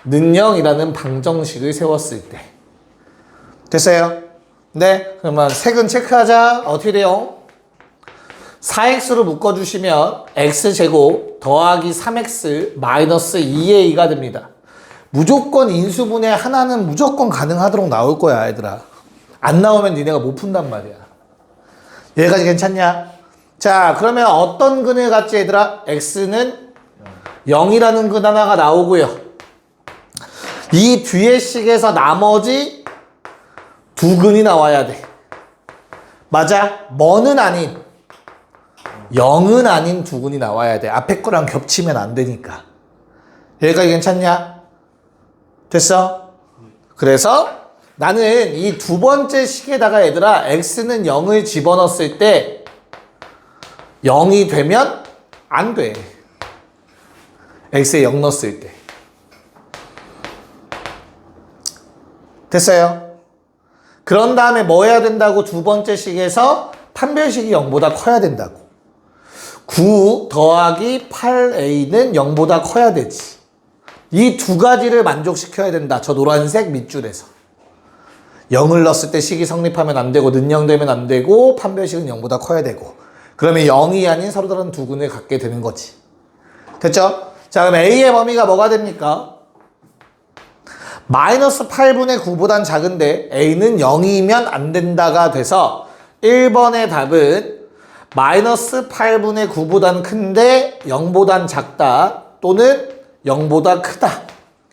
능령이라는 방정식을 세웠을 때. 됐어요? 네? 그러면 색은 체크하자. 어떻게 돼요? 4x로 묶어주시면 x제곱 더하기 3x 마이너스 2a가 됩니다. 무조건 인수분해 하나는 무조건 가능하도록 나올 거야, 얘들아. 안 나오면 니네가 못 푼단 말이야. 여기까지 괜찮냐? 자, 그러면 어떤 근을 갖지, 얘들아? x는 0이라는 근 하나가 나오고요. 이 뒤에 식에서 나머지 두 근이 나와야 돼. 맞아? 뭐는 아닌 0은 아닌 두 근이 나와야 돼. 앞에 거랑 겹치면 안 되니까. 여기까지 괜찮냐? 됐어? 그래서 나는 이 두 번째 식에다가 얘들아 x는 0을 집어넣었을 때 0이 되면 안 돼. x에 0 넣었을 때. 됐어요? 그런 다음에 뭐 해야 된다고? 두 번째 식에서 판별식이 0보다 커야 된다고. 9 더하기 8a는 0보다 커야 되지. 이 두 가지를 만족시켜야 된다. 저 노란색 밑줄에서. 0을 넣었을 때 식이 성립하면 안 되고 는영되면 안 되고 판별식은 0보다 커야 되고 그러면 0이 아닌 서로 다른 두 근을 갖게 되는 거지. 됐죠? 자, 그럼 a의 범위가 뭐가 됩니까? 마이너스 8분의 9보단 작은데 a는 0이면 안 된다가 돼서 1번의 답은 마이너스 8분의 9보단 큰데 0보단 작다 또는 0보다 크다.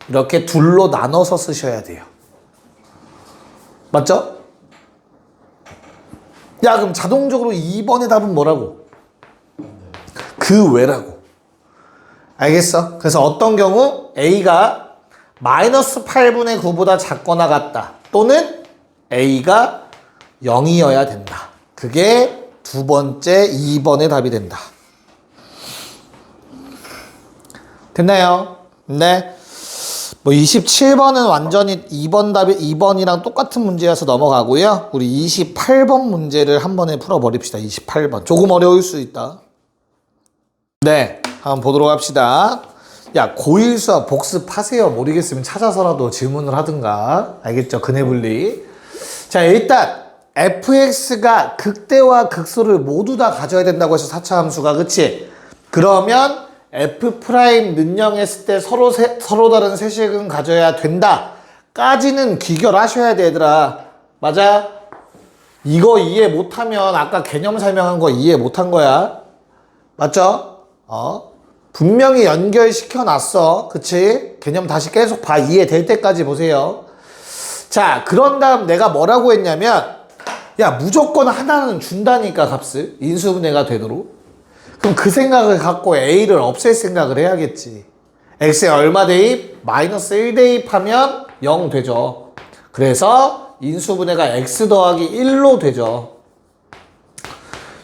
이렇게 둘로 나눠서 쓰셔야 돼요. 맞죠? 야, 그럼 자동적으로 2번의 답은 뭐라고? 그 외라고. 알겠어? 그래서 어떤 경우 A가 마이너스 8분의 9보다 작거나 같다. 또는 A가 0이어야 된다. 그게 두 번째 2번의 답이 된다. 됐나요? 네. 뭐 27번은 완전히 2번 답이 2번이랑 똑같은 문제여서 넘어가고요. 우리 28번 문제를 한 번에 풀어버립시다. 28번. 조금 어려울 수 있다. 네. 한번 보도록 합시다. 야, 고1 수학 복습하세요. 모르겠으면 찾아서라도 질문을 하든가. 알겠죠? 근해분리. 자, 일단 fx가 극대와 극소를 모두 다 가져야 된다고 해서 4차 함수가. 그치? 그러면 f' 는영했을 때 서로 다른 세식은 가져야 된다 까지는 귀결하셔야 돼. 얘들아, 맞아? 이거 이해 못하면 아까 개념 설명한 거 이해 못한 거야. 맞죠? 분명히 연결시켜 놨어. 그치? 개념 다시 계속 봐. 이해될 때까지 보세요. 자, 그런 다음 내가 뭐라고 했냐면, 야, 무조건 하나는 준다니까, 값을. 인수분해가 되도록. 그럼 그 생각을 갖고 A를 없앨 생각을 해야겠지. X에 얼마 대입? 마이너스 1 대입하면 0 되죠. 그래서 인수분해가 X 더하기 1로 되죠.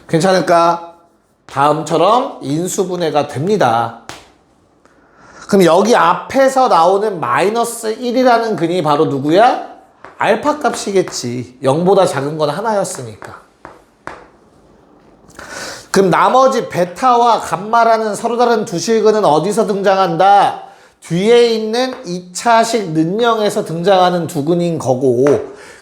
괜찮을까? 다음처럼 인수분해가 됩니다. 그럼 여기 앞에서 나오는 마이너스 1이라는 근이 바로 누구야? 알파 값이겠지. 0보다 작은 건 하나였으니까. 그럼 나머지 베타와 감마라는 서로 다른 두 실근은 어디서 등장한다? 뒤에 있는 2차식 는영에서 등장하는 두 근인 거고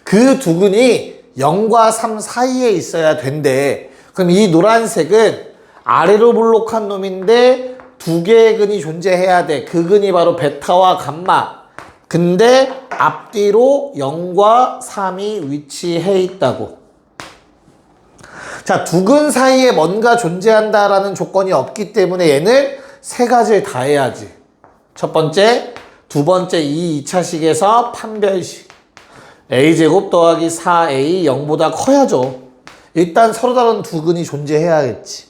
그 두 근이 0과 3 사이에 있어야 된대. 그럼 이 노란색은 아래로 볼록한 놈인데 두 개의 근이 존재해야 돼. 그 근이 바로 베타와 감마. 근데 앞뒤로 0과 3이 위치해 있다고. 자, 두 근 사이에 뭔가 존재한다라는 조건이 없기 때문에 얘는 세 가지를 다 해야지. 첫 번째, 두 번째 이 2차식에서 판별식. a제곱 더하기 4a 0보다 커야죠. 일단 서로 다른 두 근이 존재해야겠지.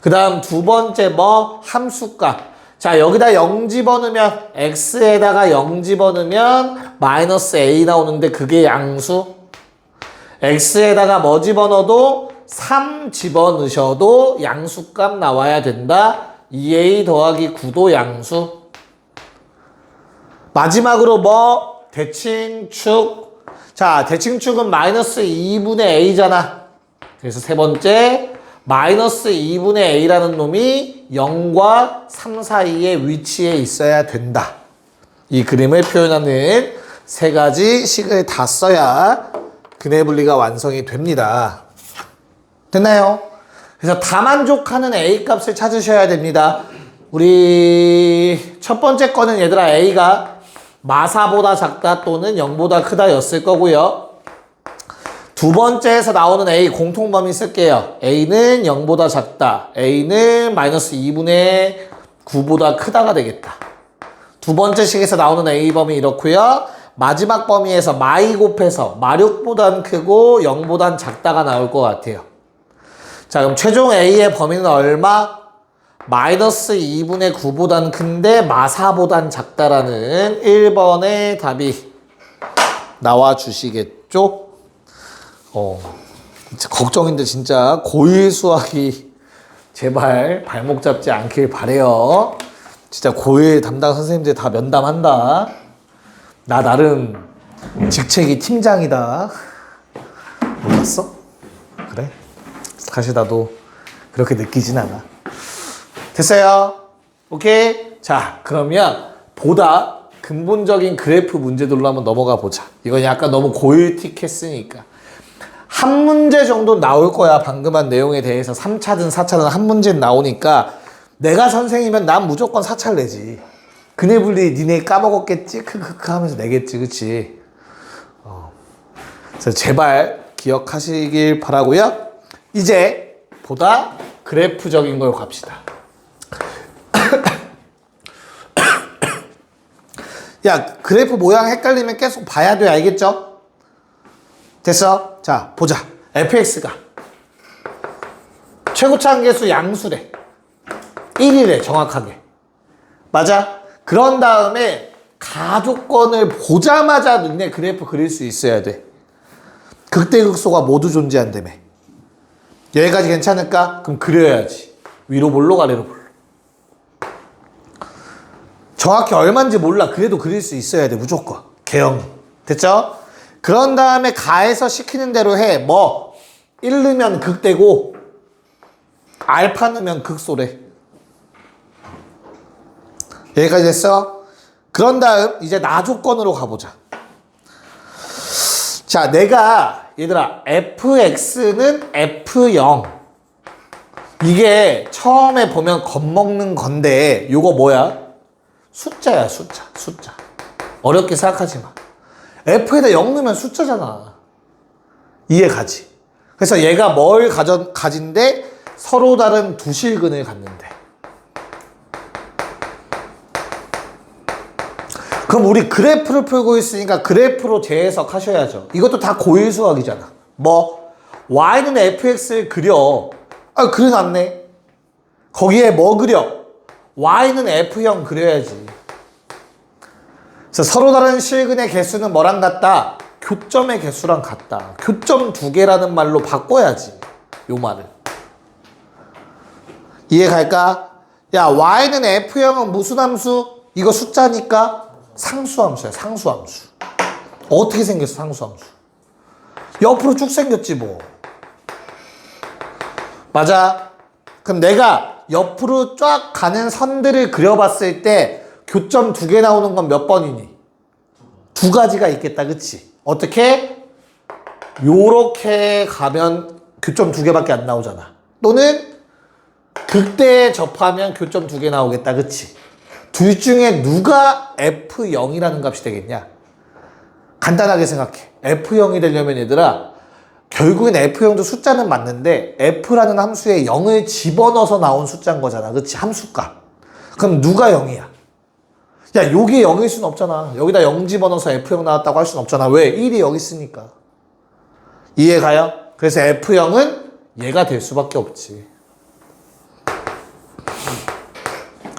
그 다음 두 번째 뭐? 함수값. 자, 여기다 0 집어넣으면 x에다가 0 집어넣으면 마이너스 a 나오는데 그게 양수. x에다가 뭐 집어넣어도 3 집어넣으셔도 양수값 나와야 된다. 2a 더하기 9도 양수. 마지막으로 뭐? 대칭축. 자, 대칭축은 마이너스 2분의 a잖아. 그래서 세 번째 마이너스 2분의 a라는 놈이 0과 3 사이에 위치해 있어야 된다. 이 그림을 표현하는 세 가지 식을 다 써야 근해분리가 완성이 됩니다. 됐나요? 그래서 다 만족하는 A 값을 찾으셔야 됩니다. 우리 첫 번째 거는 얘들아 A가 마사보다 작다 또는 0보다 크다 였을 거고요. 두 번째에서 나오는 A 공통범위 쓸게요. A는 0보다 작다. A는 마이너스 2분의 9보다 크다가 되겠다. 두 번째 식에서 나오는 A 범위 이렇고요. 마지막 범위에서 마이 곱해서 마6보단 크고 0보단 작다가 나올 것 같아요. 자, 그럼 최종 A의 범위는 얼마? 마이너스 2분의 9보단 큰데 마4보단 작다라는 1번의 답이 나와 주시겠죠? 진짜 걱정인데 진짜 고1 수학이 제발 발목 잡지 않길 바래요. 진짜 고1 담당 선생님들 다 면담한다. 나 나름 직책이 팀장이다. 몰랐어? 그래? 사실 나도 그렇게 느끼진 않아. 됐어요? 오케이? 자, 그러면 보다 근본적인 그래프 문제들로 한번 넘어가 보자. 이건 약간 너무 고일틱 했으니까. 한 문제 정도 나올 거야. 방금 한 내용에 대해서 3차든 4차든 한 문제는 나오니까 내가 선생이면 난 무조건 4차를 내지. 그네분이 니네 까먹었겠지? 크크크 하면서 내겠지. 그치? 그래서 제발 기억하시길 바라고요. 이제 보다 그래프적인 걸 갑시다. 야, 그래프 모양 헷갈리면 계속 봐야 돼. 알겠죠? 됐어? 자, 보자. fx가 최고차 한계수 양수래. 1이래, 정확하게. 맞아? 그런 다음에 가조건을 보자마자 눈에 그래프 그릴 수 있어야 돼. 극대극소가 모두 존재한다며. 여기까지 괜찮을까? 그럼 그려야지. 위로 볼록 아래로 볼록. 정확히 얼마인지 몰라. 그래도 그릴 수 있어야 돼. 무조건. 개형. 됐죠? 그런 다음에 가해서 시키는 대로 해. 뭐 1 넣으면 극대고 알파 넣으면 극소래. 여기까지 됐어? 그런 다음 이제 나 조건으로 가보자. 자, 내가 얘들아 fx는 f0 이게 처음에 보면 겁먹는 건데 요거 뭐야? 숫자야. 숫자. 어렵게 생각하지 마. f에다 0 넣으면 숫자잖아. 이해 가지? 그래서 얘가 뭘 가진데 서로 다른 두 실근을 갖는데. 그럼 우리 그래프를 풀고 있으니까 그래프로 재해석 하셔야죠. 이것도 다 고일 수학이잖아. 뭐 y는 fx를 그려. 아, 그려놨네. 거기에 뭐 그려? y는 f0 그려야지. 그래서 서로 다른 실근의 개수는 뭐랑 같다? 교점의 개수랑 같다. 교점 두 개라는 말로 바꿔야지. 요 말을. 이해 갈까? 야, y는 f0은 무슨 함수? 이거 숫자니까 상수함수야. 상수함수. 어떻게 생겼어? 상수함수. 옆으로 쭉 생겼지 뭐. 맞아? 그럼 내가 옆으로 쫙 가는 선들을 그려봤을 때 교점 두 개 나오는 건 몇 번이니? 두 가지가 있겠다. 그치? 어떻게? 요렇게 가면 교점 두 개밖에 안 나오잖아. 또는 극대에 접하면 교점 두 개 나오겠다. 그치? 둘 중에 누가 F0이라는 값이 되겠냐? 간단하게 생각해. F0이 되려면 얘들아, 결국엔 F0도 숫자는 맞는데 F라는 함수에 0을 집어넣어서 나온 숫자인 거잖아. 그치? 함수값. 그럼 누가 0이야? 야, 요게 0일 수는 없잖아. 여기다 0 집어넣어서 F0 나왔다고 할 수는 없잖아. 왜? 1이 여기 있으니까. 이해 가요? 그래서 F0은 얘가 될 수밖에 없지.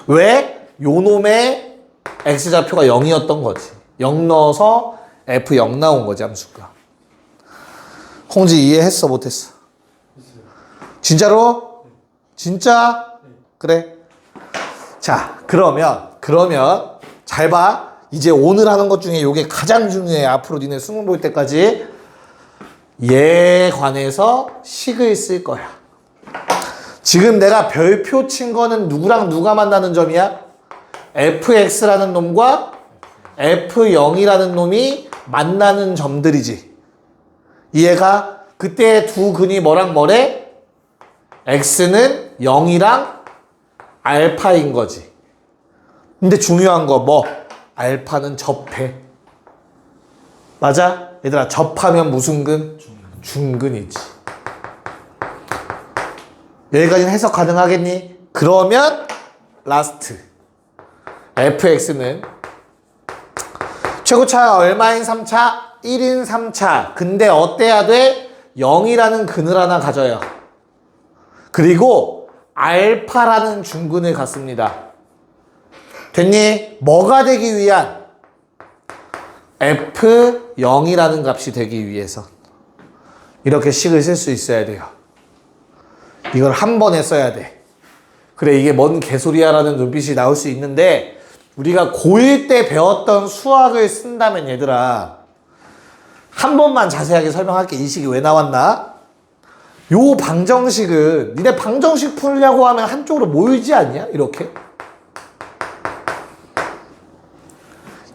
왜? 요 놈의 X좌표가 0이었던 거지. 0 넣어서 F0 나온 거지, 함수가. 홍지 이해했어, 못했어? 진짜로? 진짜? 그래. 자, 그러면 잘 봐. 이제 오늘 하는 것 중에 요게 가장 중요해. 앞으로 니네 수능 볼 때까지. 얘에 관해서 식을 쓸 거야. 지금 내가 별표 친 거는 누구랑 누가 만나는 점이야? fx라는 놈과 f0이라는 놈이 만나는 점들이지. 이해가? 그때 두 근이 뭐랑 뭐래? x는 0이랑 알파인 거지. 근데 중요한 거 뭐? 알파는 접해. 맞아? 얘들아, 접하면 무슨 근? 중근이지. 여기까지는 해석 가능하겠니? 그러면 라스트. fx는 최고차가 얼마인 3차? 1인 3차. 근데 어때야 돼? 0이라는 근을 하나 가져요. 그리고 알파라는 중근을 갖습니다. 됐니? 뭐가 되기 위한? f0이라는 값이 되기 위해서. 이렇게 식을 쓸 수 있어야 돼요. 이걸 한 번에 써야 돼. 그래, 이게 뭔 개소리야 라는 눈빛이 나올 수 있는데, 우리가 고1 때 배웠던 수학을 쓴다면 얘들아, 한 번만 자세하게 설명할게. 이 식이 왜 나왔나? 요 방정식은 니네 방정식 풀려고 하면 한쪽으로 모이지 않냐? 이렇게.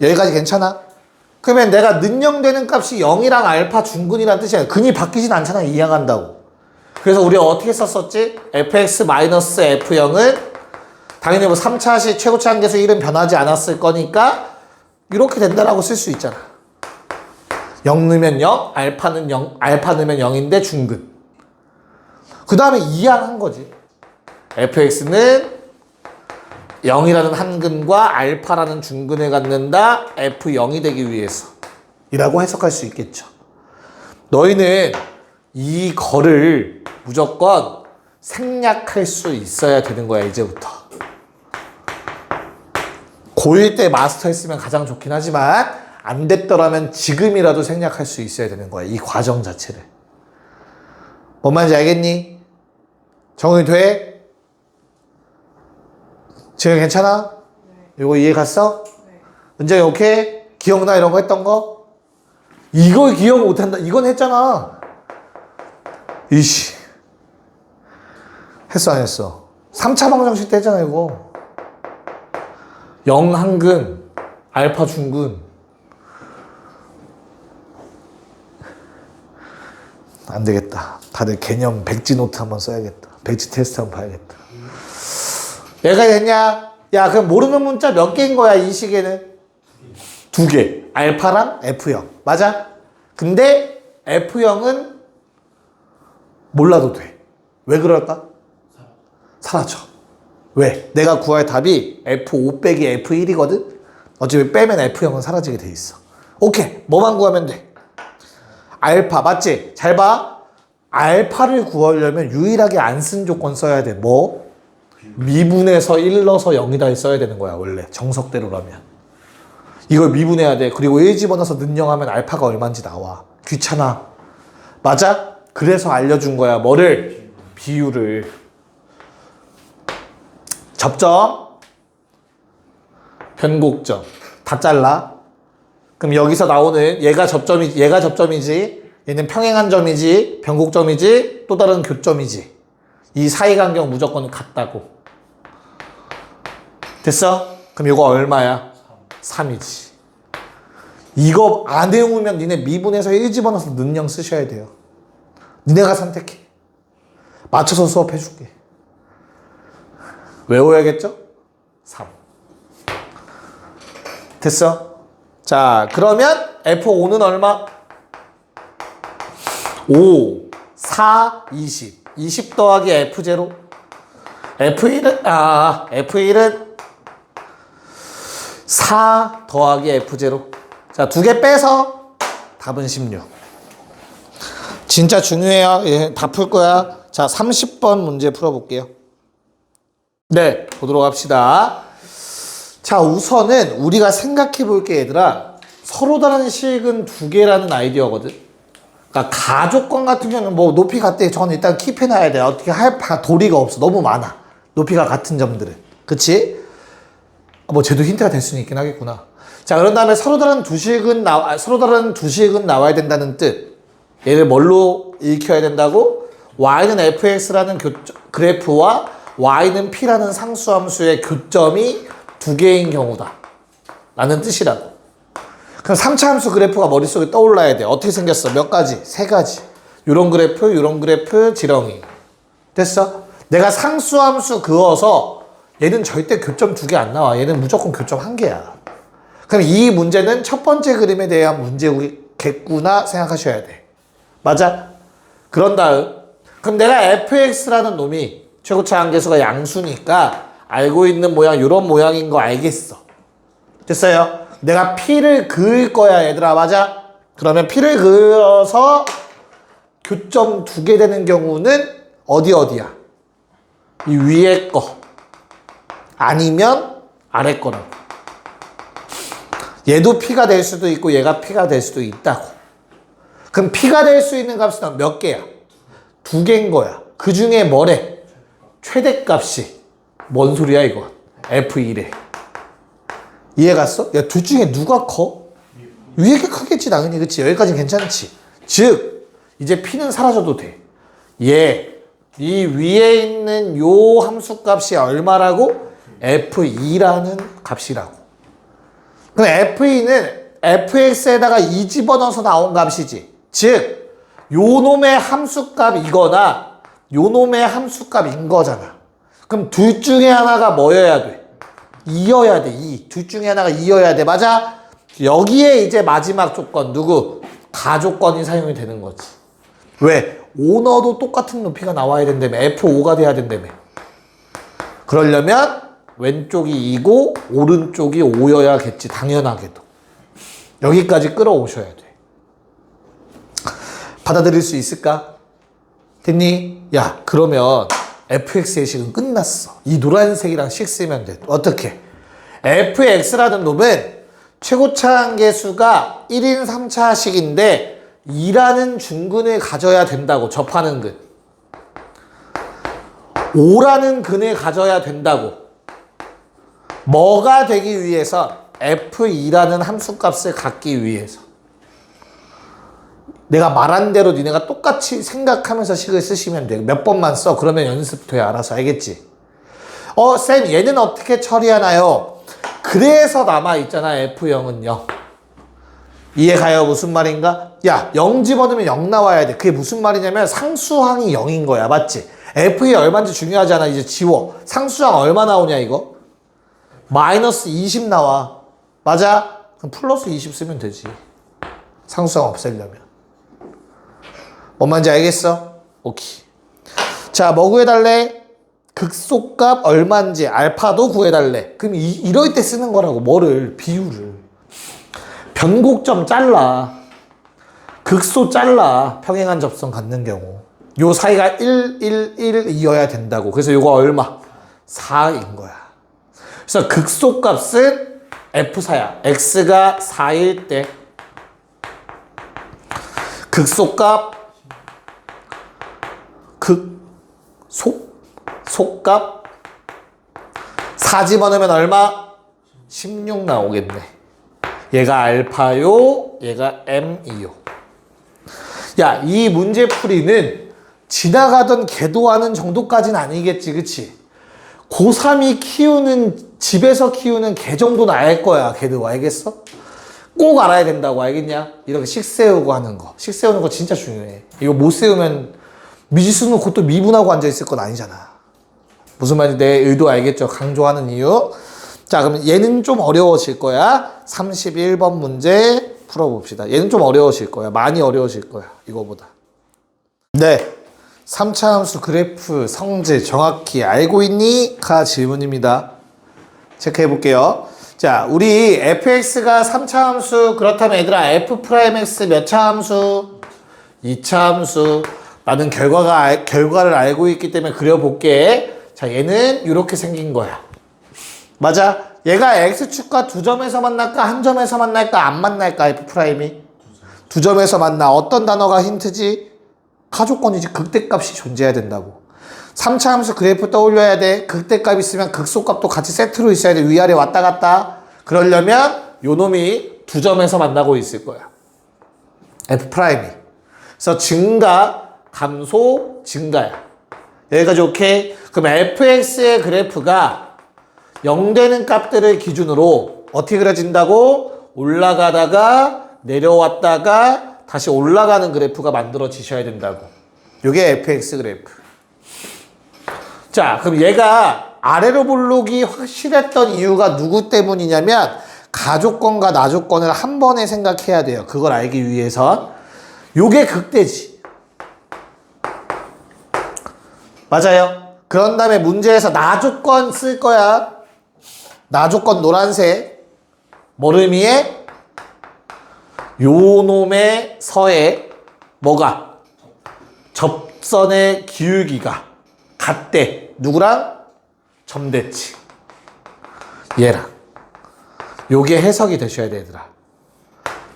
여기까지 괜찮아? 그러면 내가 능령되는 값이 0이랑 알파 중근이란 뜻이야. 근이 바뀌진 않잖아. 이해한다고. 그래서 우리가 어떻게 썼었지? fx-f0은 당연히 뭐 3차시 최고차 한계수 1은 변하지 않았을 거니까 이렇게 된다라고 쓸 수 있잖아. 0 넣으면 0, 알파는 0, 알파 넣으면 0인데 중근. 그 다음에 이항한 거지. fx는 0이라는 한근과 알파라는 중근을 갖는다. f0이 되기 위해서. 이라고 해석할 수 있겠죠. 너희는 이 거를 무조건 생략할 수 있어야 되는 거야, 이제부터. 고1 때 마스터 했으면 가장 좋긴 하지만 안 됐더라면 지금이라도 생략할 수 있어야 되는 거야, 이 과정 자체를. 뭔 말인지 알겠니? 정리 돼? 지금 괜찮아? 네. 이거 이해 갔어? 네. 은정이 오케이? 기억나 이런 거 했던 거? 이걸 기억 못한다. 이건 했잖아. 이씨. 했어 안 했어? 3차 방정식 때 했잖아 이거. 0 한근, 알파 중근. 안 되겠다. 다들 개념 백지 노트 한번 써야겠다. 백지 테스트 한번 봐야겠다. 얘가 됐냐? 야, 그럼 모르는 문자 몇 개인 거야, 이 식에는? 2개. 알파랑 F0. 맞아? 근데 F0은 몰라도 돼. 왜 그럴까? 사라져. 왜? 내가 구할 답이 F5 빼기 F1이거든? 어차피 빼면 F0은 사라지게 돼 있어. 오케이. 뭐만 구하면 돼? 알파. 맞지? 잘 봐. 알파를 구하려면 유일하게 안 쓴 조건 써야 돼. 뭐? 미분에서 1 넣어서 0이다 써야 되는 거야, 원래. 정석대로라면. 이걸 미분해야 돼. 그리고 1 집어넣어서 능령하면 알파가 얼마인지 나와. 귀찮아. 맞아? 그래서 알려준 거야. 뭐를? 비율을. 접점, 변곡점. 다 잘라. 그럼 여기서 나오는 얘가 접점이지. 얘는 평행한 점이지. 변곡점이지. 또 다른 교점이지. 이 사이간격 무조건 같다고. 됐어? 그럼 이거 얼마야? 3이지. 이거 안 외우면 니네 미분에서 1 집어넣어서 능령 쓰셔야 돼요. 니네가 선택해. 맞춰서 수업해줄게. 외워야겠죠? 3. 됐어? 자, 그러면 F5는 얼마? 5, 4, 20. 20 더하기 F0. F1은 4 더하기 F0. 자, 2개 빼서 답은 16. 진짜 중요해요. 예, 다 풀 거야. 자, 30번 문제 풀어볼게요. 네, 보도록 합시다. 자, 우선은 우리가 생각해 볼게, 얘들아. 서로 다른 식은 2개라는 아이디어거든. 그러니까 가조건 같은 경우는 뭐 높이 같대. 저는 일단 킵해놔야 돼. 어떻게 할 도리가 없어. 너무 많아. 높이가 같은 점들은. 그치? 뭐 쟤도 힌트가 될 수는 있긴 하겠구나. 자, 그런 다음에 서로 다른 두 식은 나와야 된다는 뜻. 얘를 뭘로 읽혀야 된다고? y는 fx라는 그래프와 y는 p라는 상수함수의 교점이 2개인 경우다 라는 뜻이라고. 그럼 3차 함수 그래프가 머릿속에 떠올라야 돼. 어떻게 생겼어? 몇 가지? 3가지. 요런 그래프, 지렁이. 됐어? 내가 상수함수 그어서 얘는 절대 교점 2개 안 나와. 얘는 무조건 교점 1개야. 그럼 이 문제는 첫 번째 그림에 대한 문제겠구나 생각하셔야 돼. 맞아? 그런 다음 그럼 내가 fx라는 놈이 최고차 한계수가 양수니까 알고 있는 모양 이런 모양인 거 알겠어. 됐어요? 내가 p를 그을 거야, 얘들아. 맞아? 그러면 p를 그어서 교점 2개 되는 경우는 어디야? 이 위에 거 아니면 아래 거라고. 얘도 p가 될 수도 있고 얘가 p가 될 수도 있다고. 그럼 p가 될 수 있는 값은 몇 개야? 2개인 거야. 그 중에 뭐래? 최대값이 뭔 소리야 이거? F1에. 이해 갔어? 야, 둘 중에 누가 커? 위에 게 크겠지 당연히. 그치? 여기까지는 괜찮지. 즉 이제 P는 사라져도 돼. 이 위에 있는 요 함수값이 얼마라고? F2라는 값이라고. 그럼 F2는 fx에다가 2 집어넣어서 나온 값이지. 즉 요 놈의 함수값이거나 요 놈의 함수값인 거잖아. 그럼 둘 중에 하나가 뭐여야 돼? 2여야 돼. 2. 둘 중에 하나가 2여야 돼. 맞아? 여기에 이제 마지막 조건 누구? 가조건이 사용이 되는 거지. 왜? 오너도 똑같은 높이가 나와야 된다며. F5가 돼야 된다며. 그러려면 왼쪽이 2고 오른쪽이 5여야겠지. 당연하게도. 여기까지 끌어오셔야 돼. 받아들일 수 있을까? 됐니? 야, 그러면 fx의 식은 끝났어. 이 노란색이랑 식 쓰면 돼. 어떻게? fx라는 놈은 최고차 한계수가 1인 3차식인데 2라는 중근을 가져야 된다고. 접하는 근. 5라는 근을 가져야 된다고. 뭐가 되기 위해서? f2라는 함수값을 갖기 위해서. 내가 말한 대로 니네가 똑같이 생각하면서 식을 쓰시면 돼. 몇 번만 써. 그러면 연습돼. 알아서. 알겠지? 쌤 얘는 어떻게 처리하나요? 그래서 남아있잖아. F0은요. 이해가요? 무슨 말인가? 야, 0 집어넣으면 0 나와야 돼. 그게 무슨 말이냐면 상수항이 0인 거야. 맞지? F2 얼마인지 중요하지 않아. 이제 지워. 상수항 얼마 나오냐 이거? 마이너스 20 나와. 맞아? 그럼 플러스 20 쓰면 되지. 상수항 없애려면. 뭔 말인지 알겠어? 오케이. 자, 뭐 구해달래? 극소값 얼마인지 알파도 구해달래. 그럼 이럴 때 쓰는 거라고. 뭐를? 비율을. 변곡점 잘라. 극소 잘라. 평행한 접선 갖는 경우. 요 사이가 1, 1, 1이어야 된다고. 그래서 요거 얼마? 4인 거야. 그래서 극소값은 F4야. X가 4일 때 극소값 속값 4 집어넣으면 얼마? 16 나오겠네. 얘가 알파요, 얘가 M이요. 야, 이 문제풀이는 지나가던 개도하는 정도까지는 아니겠지, 그치? 고3이 키우는, 집에서 키우는 개 정도는 알 거야, 걔도. 알겠어? 꼭 알아야 된다고. 알겠냐? 이렇게 식 세우고 하는 거. 식 세우는 거 진짜 중요해. 이거 못 세우면 미지수는 그것도 미분하고 앉아있을 건 아니잖아. 무슨 말인지 내 의도 알겠죠? 강조하는 이유. 자, 그럼 얘는 좀 어려워질 거야. 31번 문제 풀어봅시다. 얘는 좀 어려워질 거야. 많이 어려워질 거야. 이거보다. 네. 3차 함수 그래프 성질 정확히 알고 있니? 가 질문입니다. 체크해 볼게요. 자, 우리 fx가 3차 함수, 그렇다면 얘들아 f'x 몇 차 함수? 2차 함수. 나는 결과를 알고 있기 때문에 그려볼게. 자, 얘는 이렇게 생긴 거야. 맞아? 얘가 x축과 두 점에서 만날까? 한 점에서 만날까? 안 만날까? f'이? 두 점에서 만나. 어떤 단어가 힌트지? 가조건이지. 극대값이 존재해야 된다고. 3차 함수 그래프 떠올려야 돼. 극대값 있으면 극소값도 같이 세트로 있어야 돼. 위아래 왔다 갔다. 그러려면 요 놈이 두 점에서 만나고 있을 거야. f'이. 그래서 증가, 감소, 증가야. 여기까지 오케이? 그럼 fx의 그래프가 0 되는 값들을 기준으로 어떻게 그려진다고? 올라가다가 내려왔다가 다시 올라가는 그래프가 만들어지셔야 된다고. 요게 fx 그래프. 자, 그럼 얘가 아래로 볼록이 확실했던 이유가 누구 때문이냐면 가조건과 나조건을 한 번에 생각해야 돼요. 그걸 알기 위해선. 요게 극대지. 맞아요? 그런 다음에 문제에서 나조건 쓸 거야. 나조건 노란색. 뭘 의미해? 요 놈의 서에 뭐가? 접선의 기울기가 같대. 누구랑? 점대칭. 얘랑. 요게 해석이 되셔야 돼, 얘들아.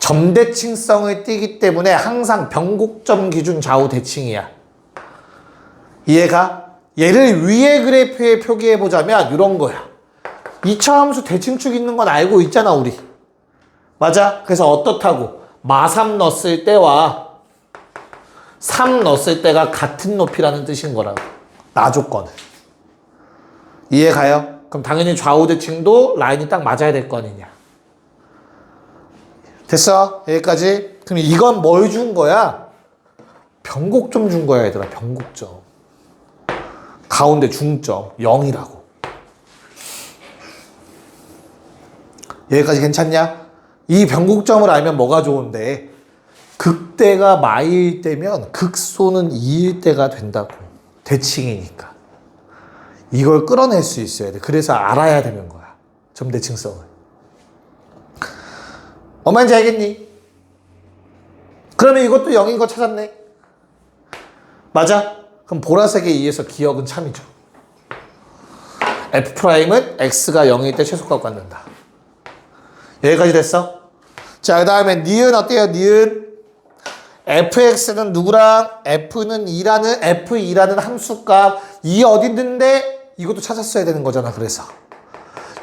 점대칭성을 띠기 때문에 항상 변곡점 기준 좌우 대칭이야. 이해가? 얘를 위의 그래프에 표기해보자면 이런 거야. 2차 함수 대칭축 있는 건 알고 있잖아, 우리. 맞아? 그래서 어떻다고? 마3 넣었을 때와 3 넣었을 때가 같은 높이라는 뜻인 거라고. 나 조건은. 이해 가요? 그럼 당연히 좌우대칭도 라인이 딱 맞아야 될 거 아니냐. 됐어? 여기까지? 그럼 이건 뭘 준 거야? 변곡점 준 거야, 얘들아. 변곡점. 가운데 중점 0이라고. 여기까지 괜찮냐? 이 변곡점을 알면 뭐가 좋은데, 극대가 마일 때면 극소는 2일 때가 된다고. 대칭이니까. 이걸 끌어낼 수 있어야 돼. 그래서 알아야 되는 거야. 점대칭성을. 얼마인지 알겠니? 그러면 이것도 0인 거 찾았네. 맞아? 그럼 보라색에 의해서 기억은 참이죠. F'은 X가 0일 때 최소값 갖는다. 여기까지 됐어? 자, 그 다음에 니은 어때요? 니은 fx는 누구랑 f는 2라는 함수값 이 어디 있는데 이것도 찾았어야 되는 거잖아. 그래서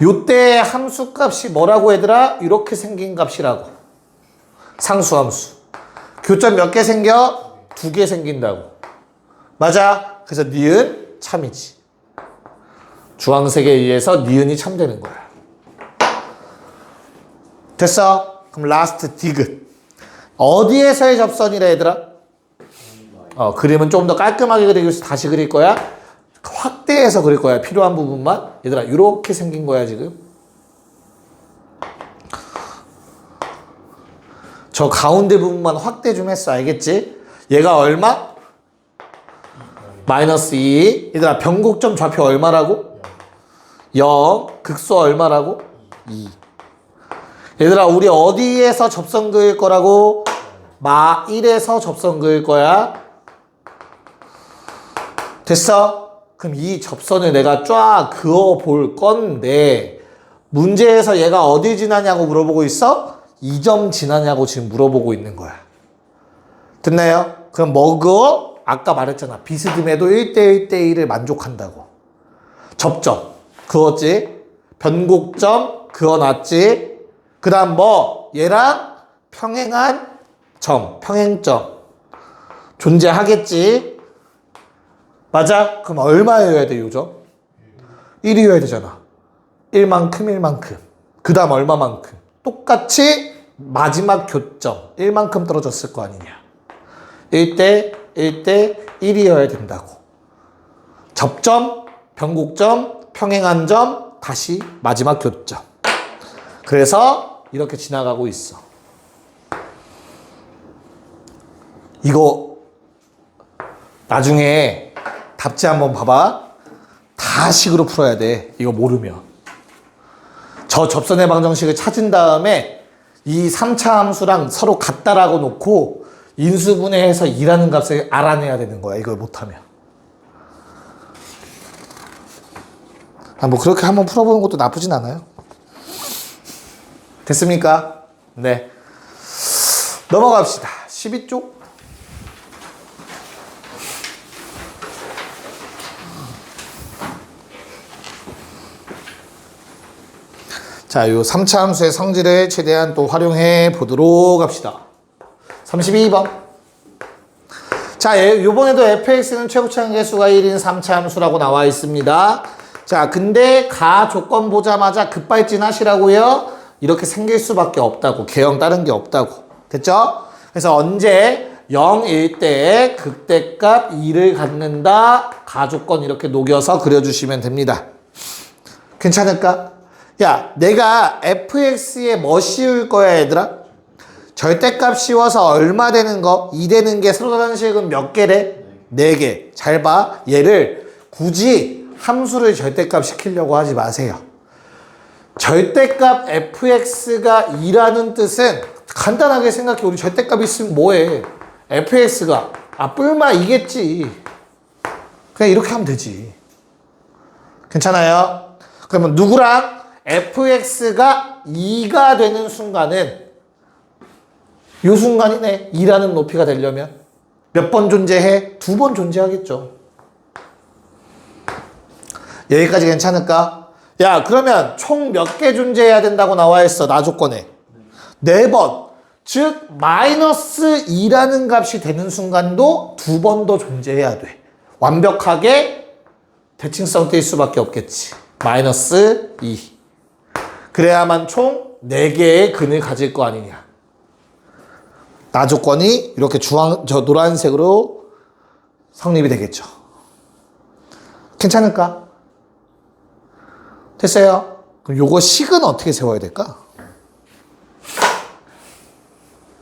요때 함수값이 뭐라고 얘들아? 이렇게 생긴 값이라고. 상수함수. 교점 몇 개 생겨? 2개 생긴다고. 맞아? 그래서 니은 참이지. 주황색에 의해서 니은이 참되는 거야. 됐어? 그럼 라스트 디귿. 어디에서의 접선이래 얘들아? 그림은 좀 더 깔끔하게 그리기 위해서 다시 그릴 거야. 확대해서 그릴 거야. 필요한 부분만. 얘들아 이렇게 생긴 거야 지금. 저 가운데 부분만 확대 좀 했어. 알겠지? 얘가 얼마? 마이너스 2. 얘들아 변곡점 좌표 얼마라고? 0. 극소 얼마라고? 2. 얘들아 우리 어디에서 접선 그을 거라고? 마 1에서 접선 그을 거야. 됐어? 그럼 이 접선을 내가 쫙 그어 볼 건데 문제에서 얘가 어디 지나냐고 물어보고 있어? 2점 지나냐고 지금 물어보고 있는 거야. 됐나요? 그럼 뭐 그어? 아까 말했잖아. 비스듬해도 1대1대1을 만족한다고. 접점 그었지? 변곡점 그어놨지? 그 다음 뭐? 얘랑 평행한 점, 평행점 존재하겠지? 맞아? 그럼 얼마여야 돼, 요점? 1이어야 되잖아. 1만큼. 그 다음 얼마만큼? 똑같이 마지막 교점 1만큼 떨어졌을 거 아니냐. 1대 1이어야 된다고. 접점, 변곡점, 평행한 점, 다시 마지막 교점. 그래서 이렇게 지나가고 있어. 이거 나중에 답지 한번 봐봐. 다 식으로 풀어야 돼. 이거 모르면. 저 접선의 방정식을 찾은 다음에 이 3차 함수랑 서로 같다라고 놓고 인수분해해서 2라는 값을 알아내야 되는 거야. 이걸 못하면. 뭐 그렇게 한번 풀어보는 것도 나쁘진 않아요. 됐습니까? 네. 넘어갑시다. 12쪽. 자, 요 3차 함수의 성질을 최대한 또 활용해 보도록 합시다. 32번. 자, 요번에도 fx는 최고차항 개수가 1인 3차 함수라고 나와 있습니다. 자, 근데 가 조건 보자마자 급발진 하시라고요. 이렇게 생길 수밖에 없다고. 개형 다른 게 없다고. 됐죠? 그래서 언제 0일 때 극대값 2를 갖는다. 가 조건 이렇게 녹여서 그려주시면 됩니다. 괜찮을까? 야, 내가 fx에 뭐 씌울 거야, 얘들아? 절대값 씌워서 얼마 되는 거? 2 되는 게 서로 다른 식은 몇 개래? 4개. 잘 봐. 얘를 굳이 함수를 절대값 시키려고 하지 마세요. 절대값 fx가 2라는 뜻은 간단하게 생각해. 우리 절대값 있으면 뭐해? fx가 뿔마 2겠지. 그냥 이렇게 하면 되지. 괜찮아요? 그러면 누구랑? fx가 2가 되는 순간은 요 순간이네. 2라는 높이가 되려면 몇 번 존재해? 2번 존재하겠죠. 여기까지 괜찮을까? 야, 그러면 총 몇 개 존재해야 된다고 나와 있어. 나 조건에. 4번. 즉 마이너스 2라는 값이 되는 순간도 2번 더 존재해야 돼. 완벽하게 대칭성 뛸 수밖에 없겠지. 마이너스 2. 그래야만 총 4개의 근을 가질 거 아니냐. 나 조건이 이렇게 노란색으로 성립이 되겠죠. 괜찮을까? 됐어요? 그럼 요거 식은 어떻게 세워야 될까?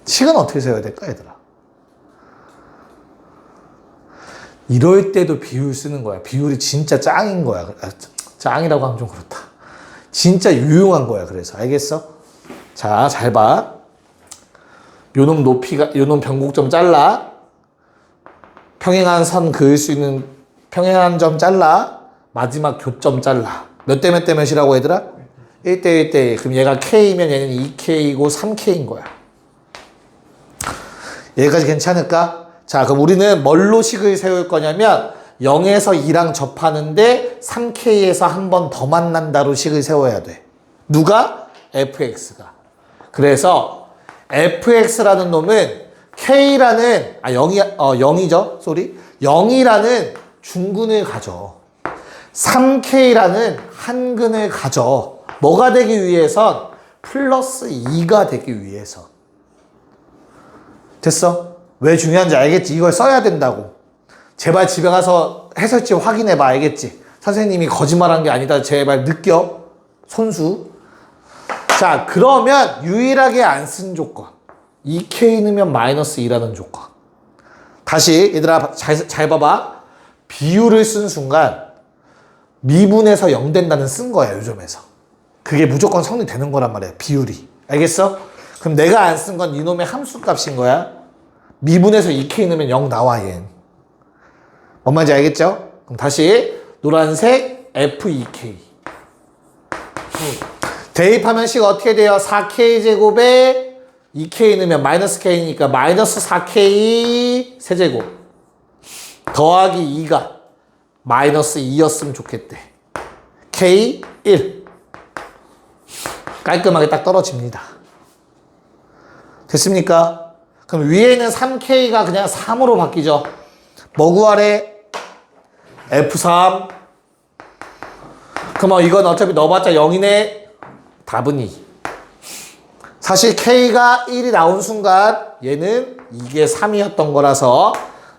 식은 어떻게 세워야 될까, 얘들아? 이럴 때도 비율 쓰는 거야. 비율이 진짜 짱인 거야. 짱이라고 하면 좀 그렇다. 진짜 유용한 거야. 그래서 알겠어? 자, 잘 봐. 요놈 요놈 변곡점 잘라. 평행한 선 그을 수 있는 평행한 점 잘라. 마지막 교점 잘라. 몇 대 몇 대 몇이라고 얘들아? 1대 1대. 그럼 얘가 K면 얘는 2K이고 3K인 거야. 여기까지 괜찮을까? 자, 그럼 우리는 뭘로 식을 세울 거냐면 0에서 2랑 접하는데 3K에서 한 번 더 만난다로 식을 세워야 돼. 누가? fx가. 그래서 fx라는 놈은 K라는 0이죠. 쏘리. 0이라는 중근을 가져. 3K라는 한근을 가져. 뭐가 되기 위해선? 플러스 2가 되기 위해선. 됐어? 왜 중요한지 알겠지? 이걸 써야 된다고. 제발 집에 가서 해설지 확인해봐. 알겠지? 선생님이 거짓말한 게 아니다. 제발 느껴. 손수. 자, 그러면 유일하게 안 쓴 조건. 2K 넣으면 마이너스 2라는 조건. 다시 얘들아 잘 봐봐. 비율을 쓴 순간 미분에서 0 된다는 쓴 거야. 요즘에서. 그게 무조건 성립되는 거란 말이야. 비율이. 알겠어? 그럼 내가 안 쓴 건 이놈의 함수값인 거야. 미분에서 2K 넣으면 0 나와 얘는. 뭔 말인지 알겠죠? 그럼 다시 노란색 F2K. 대입하면 식 어떻게 돼요? 4K 제곱에 2K 넣으면 마이너스 K니까 마이너스 4K 세제곱 더하기 2가 마이너스 2였으면 좋겠대. K 1. 깔끔하게 딱 떨어집니다. 됐습니까? 그럼 위에는 3K가 그냥 3으로 바뀌죠. 뭐 구하래? F3. 그럼 이건 어차피 넣어봤자 0이네. 답은 2. 사실 K가 1이 나온 순간 얘는 이게 3이었던 거라서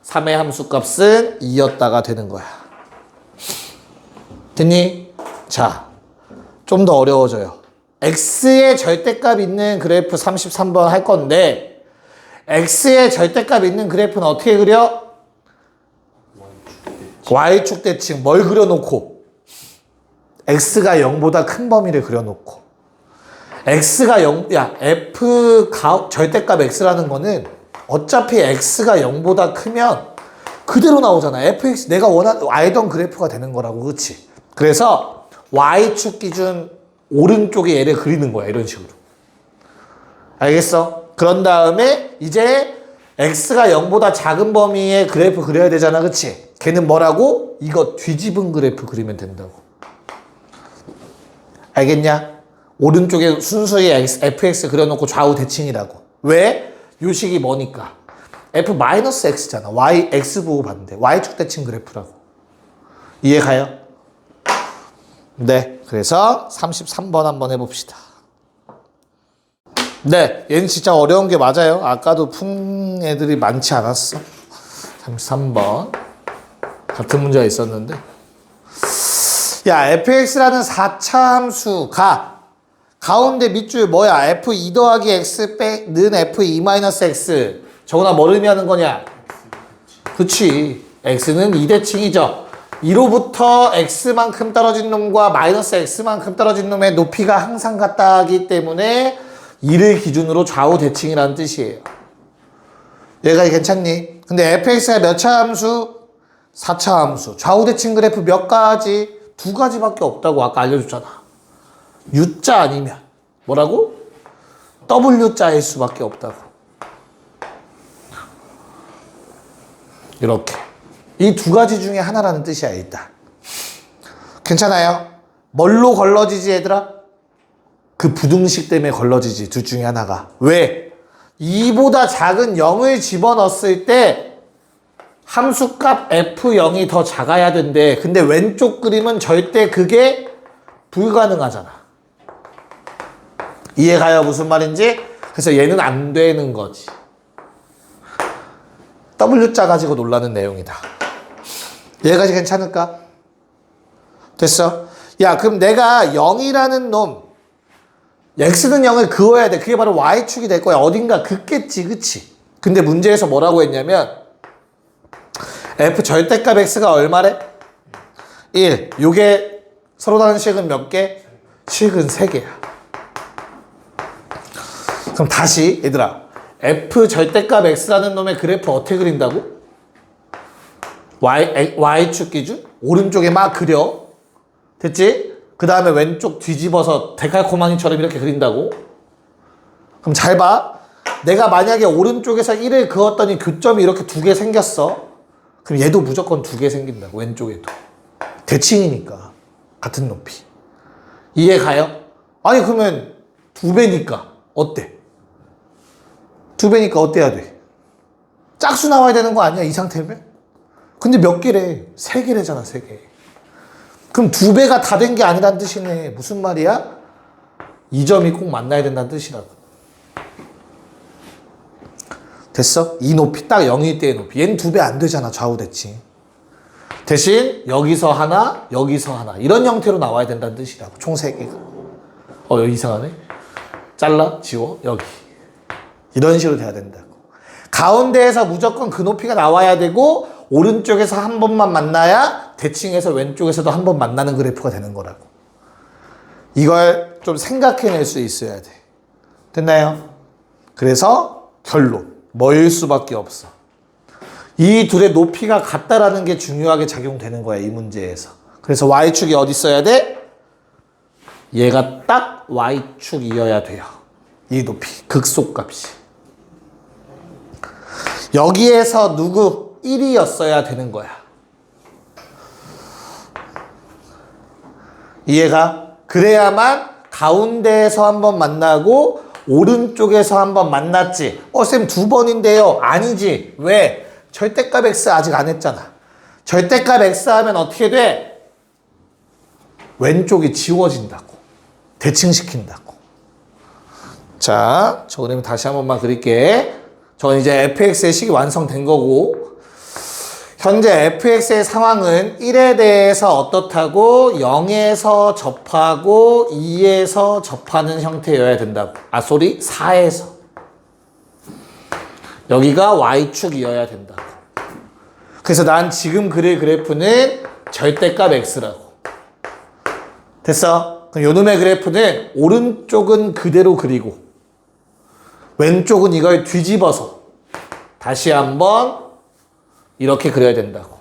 3의 함수값은 2였다가 되는 거야. 됐니? 자, 좀 더 어려워져요. X의 절대값 있는 그래프 33번 할 건데 X의 절대값 있는 그래프는 어떻게 그려? Y축 대칭. 뭘 그려놓고? X가 0보다 큰 범위를 그려놓고. X가 0, F 절대값 X라는 거는 어차피 X가 0보다 크면 그대로 나오잖아. fx 내가 알던 그래프가 되는 거라고. 그치? 그래서 Y축 기준 오른쪽에 얘를 그리는 거야. 이런 식으로. 알겠어? 그런 다음에 이제 X가 0보다 작은 범위의 그래프 그려야 되잖아. 그치? 걔는 뭐라고? 이거 뒤집은 그래프 그리면 된다고. 알겠냐? 오른쪽에 순수히 fx 그려놓고 좌우 대칭이라고. 왜? 요 식이 뭐니까? f-x잖아. y, x 보고 봤는데 y축 대칭 그래프라고. 이해 가요? 네. 그래서 33번 한번 해봅시다. 네. 얘는 진짜 어려운 게 맞아요. 아까도 푼 애들이 많지 않았어. 33번. 같은 문제가 있었는데. 야, fx라는 4차 함수가 가운데 밑줄 뭐야? f2 더하기 x 는 f2 마이너스 x. 저거나 뭘 의미하는 거냐? 그치. x는 2대칭이죠. 2로부터 x만큼 떨어진 놈과 마이너스 x만큼 떨어진 놈의 높이가 항상 같다기 때문에 2를 기준으로 좌우 대칭이라는 뜻이에요. 얘가 괜찮니? 근데 fx가 몇 차 함수? 4차 함수. 좌우 대칭 그래프 몇 가지? 2가지밖에 없다고 아까 알려줬잖아. U자 아니면 뭐라고? W자일 수밖에 없다고. 이렇게. 이 2가지 중에 하나라는 뜻이야. 일단 괜찮아요? 뭘로 걸러지지 얘들아? 그 부등식 때문에 걸러지지. 둘 중에 하나가. 왜? 2보다 작은 0을 집어넣었을 때 함수값 f0이 더 작아야 된대. 근데 왼쪽 그림은 절대 그게 불가능하잖아. 이해가요? 무슨 말인지? 그래서 얘는 안 되는 거지. W자 가지고 놀라는 내용이다. 얘까지 괜찮을까? 됐어? 야, 그럼 내가 0이라는 놈, x는 0을 그어야 돼. 그게 바로 y축이 될 거야. 어딘가 긋겠지, 그치? 근데 문제에서 뭐라고 했냐면 f 절대값 x가 얼마래? 1. 요게 서로 다른 식은 몇 개? 식은 3개야. 그럼 다시 얘들아, f 절대값 x라는 놈의 그래프 어떻게 그린다고? y축 기준? 오른쪽에 막 그려. 됐지? 그 다음에 왼쪽 뒤집어서 데칼코마니처럼 이렇게 그린다고? 그럼 잘 봐. 내가 만약에 오른쪽에서 1을 그었더니 교점이 이렇게 2개 생겼어. 그럼 얘도 무조건 2개 생긴다고. 왼쪽에도. 대칭이니까. 같은 높이. 이해 가요? 아니 그러면 2배니까 어때? 2배니까 어때야 돼? 짝수 나와야 되는 거 아니야? 이 상태면? 근데 몇 개래? 3개래잖아, 3개. 그럼 2배가 다 된 게 아니란 뜻이네. 무슨 말이야? 이 점이 꼭 만나야 된다는 뜻이라고. 됐어? 이 높이 딱 0일 때의 높이. 얘는 2배 안 되잖아, 좌우 대칭. 대신 여기서 하나, 여기서 하나. 이런 형태로 나와야 된다는 뜻이라고. 총 3개가. 여기 이상하네. 잘라, 지워, 여기. 이런 식으로 돼야 된다고. 가운데에서 무조건 그 높이가 나와야 되고 오른쪽에서 한 번만 만나야 대칭에서 왼쪽에서도 한 번 만나는 그래프가 되는 거라고. 이걸 좀 생각해낼 수 있어야 돼. 됐나요? 그래서 결론. 뭐일 수밖에 없어. 이 둘의 높이가 같다라는 게 중요하게 작용되는 거야, 이 문제에서. 그래서 y축이 어디 있어야 돼? 얘가 딱 y축이어야 돼요. 이 높이, 극소값이. 여기에서 누구? 1이었어야 되는 거야. 이해가? 그래야만 가운데에서 한번 만나고 오른쪽에서 한번 만났지. 쌤 2번인데요. 아니지. 왜? 절대값 x 아직 안 했잖아. 절대값 x 하면 어떻게 돼? 왼쪽이 지워진다고. 대칭시킨다고. 자, 저 그림 다시 한 번만 그릴게. 저건 이제 fx의 식이 완성된 거고, 현재 fx의 상황은 1에 대해서 어떻다고? 0에서 접하고 2에서 접하는 형태여야 된다고. 4에서. 여기가 y축이어야 된다고. 그래서 난 지금 그릴 그래프는 절대값 x라고. 됐어? 그럼 요놈의 그래프는 오른쪽은 그대로 그리고 왼쪽은 이걸 뒤집어서 다시 한번 이렇게 그려야 된다고.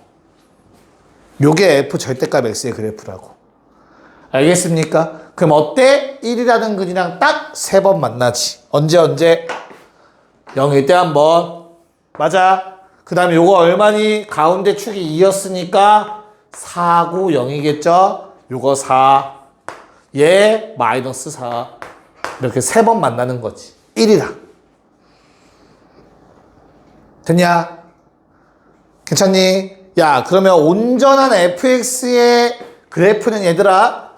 요게 f 절대값 x의 그래프라고. 알겠습니까? 그럼 어때? 1이라는 근이랑 딱 3번 만나지. 언제? 0일 때 한 번. 맞아. 그 다음에 요거 얼마니? 가운데 축이 2였으니까 4고 0이겠죠? 요거 4. 얘 마이너스 4. 이렇게 3번 만나는 거지. 1이랑. 됐냐? 괜찮니? 야, 그러면 온전한 fx의 그래프는 얘들아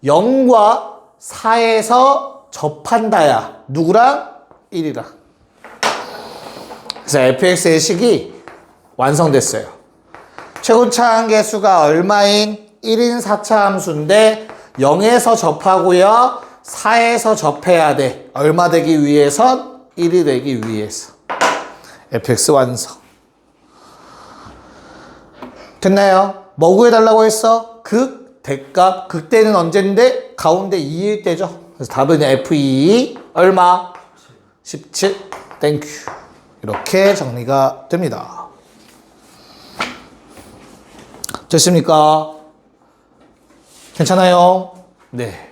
0과 4에서 접한다야. 누구랑? 1이랑. 그래서 fx의 식이 완성됐어요. 최고차 한계수가 얼마인? 1인 4차 함수인데 0에서 접하고요. 4에서 접해야 돼. 얼마 되기 위해선? 1이 되기 위해서. fx 완성. 됐나요? 뭐 구해달라고 했어? 극, 대값. 극대는 언제인데? 가운데 2일 때죠. 그래서 답은 F2 얼마? 17. 땡큐. 이렇게 정리가 됩니다. 됐습니까? 괜찮아요? 네.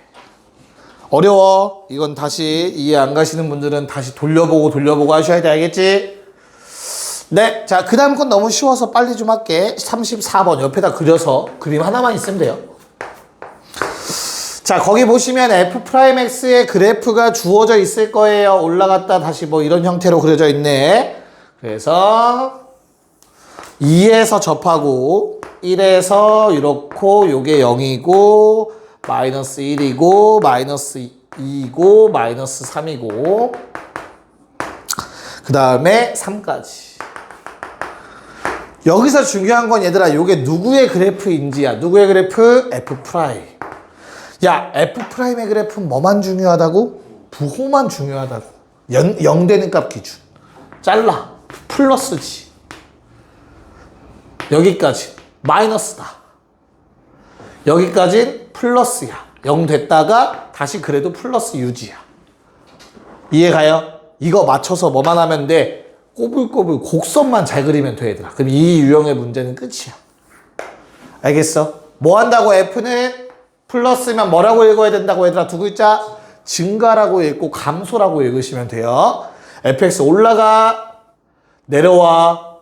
어려워. 이건 다시 이해 안 가시는 분들은 다시 돌려보고 하셔야 돼. 알겠지? 네. 자, 그 다음 건 너무 쉬워서 빨리 좀 할게. 34번 옆에다 그려서 그림 하나만 있으면 돼요. 자, 거기 보시면 f'x의 그래프가 주어져 있을 거예요. 올라갔다 다시 뭐 이런 형태로 그려져 있네. 그래서 2에서 접하고 1에서 이렇고 요게 0이고 마이너스 1이고 마이너스 2이고 마이너스 3이고 그 다음에 3까지. 여기서 중요한 건 얘들아 요게 누구의 그래프인지야. 누구의 그래프? F'. 야, F'의 그래프는 뭐만 중요하다고? 부호만 중요하다고. 0 되는 값 기준. 잘라. 플러스지. 여기까지. 마이너스다. 여기까진 플러스야. 0 됐다가 다시 그래도 플러스 유지야. 이해가요? 이거 맞춰서 뭐만 하면 돼? 꼬불꼬불 곡선만 잘 그리면 돼, 얘들아. 그럼 이 유형의 문제는 끝이야. 알겠어? 뭐 한다고 F는? 플러스면 뭐라고 읽어야 된다고 얘들아? 두 글자? 증가라고 읽고 감소라고 읽으시면 돼요. fx 올라가, 내려와,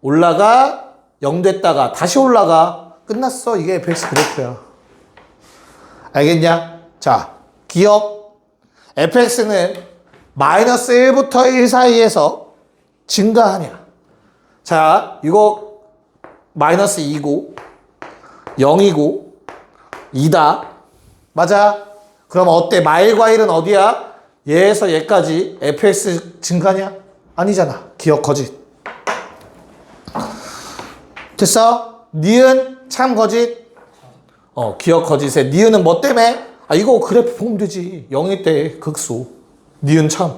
올라가, 0 됐다가 다시 올라가. 끝났어. 이게 fx 그래프야. 알겠냐? 자, 기억. fx는 마이너스 1부터 1 사이에서 증가하냐. 자, 이거 마이너스 2고 0이고 2다. 맞아? 그럼 어때? 마일과 1은 어디야? 얘에서 얘까지 fx 증가냐? 아니잖아. 기억 거짓. 됐어? 니은 참 거짓. 기억 거짓에 니은은 뭐 때문에? 아, 이거 그래프 보면 되지. 0일 때 극소. 니은 참.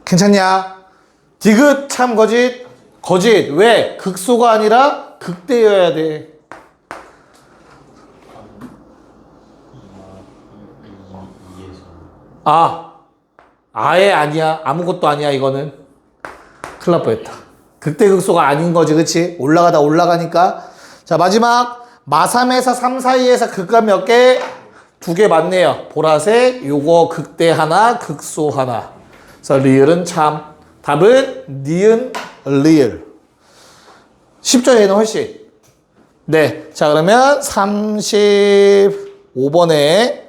괜찮냐? 디귿 참 거짓. 거짓. 왜? 극소가 아니라 극대여야 돼. 아예 아니야. 아무것도 아니야, 이거는. 큰일 날 뻔했다. 극대극소가 아닌 거지, 그치? 올라가다 올라가니까. 자, 마지막. 마3에서 3 사이에서 극값 몇 개? 2개 맞네요. 보라색, 요거 극대 하나, 극소 하나. 그래서 리을은 참. 답은 니은, 리을. 쉽죠, 얘는 훨씬. 네. 자, 그러면 35번에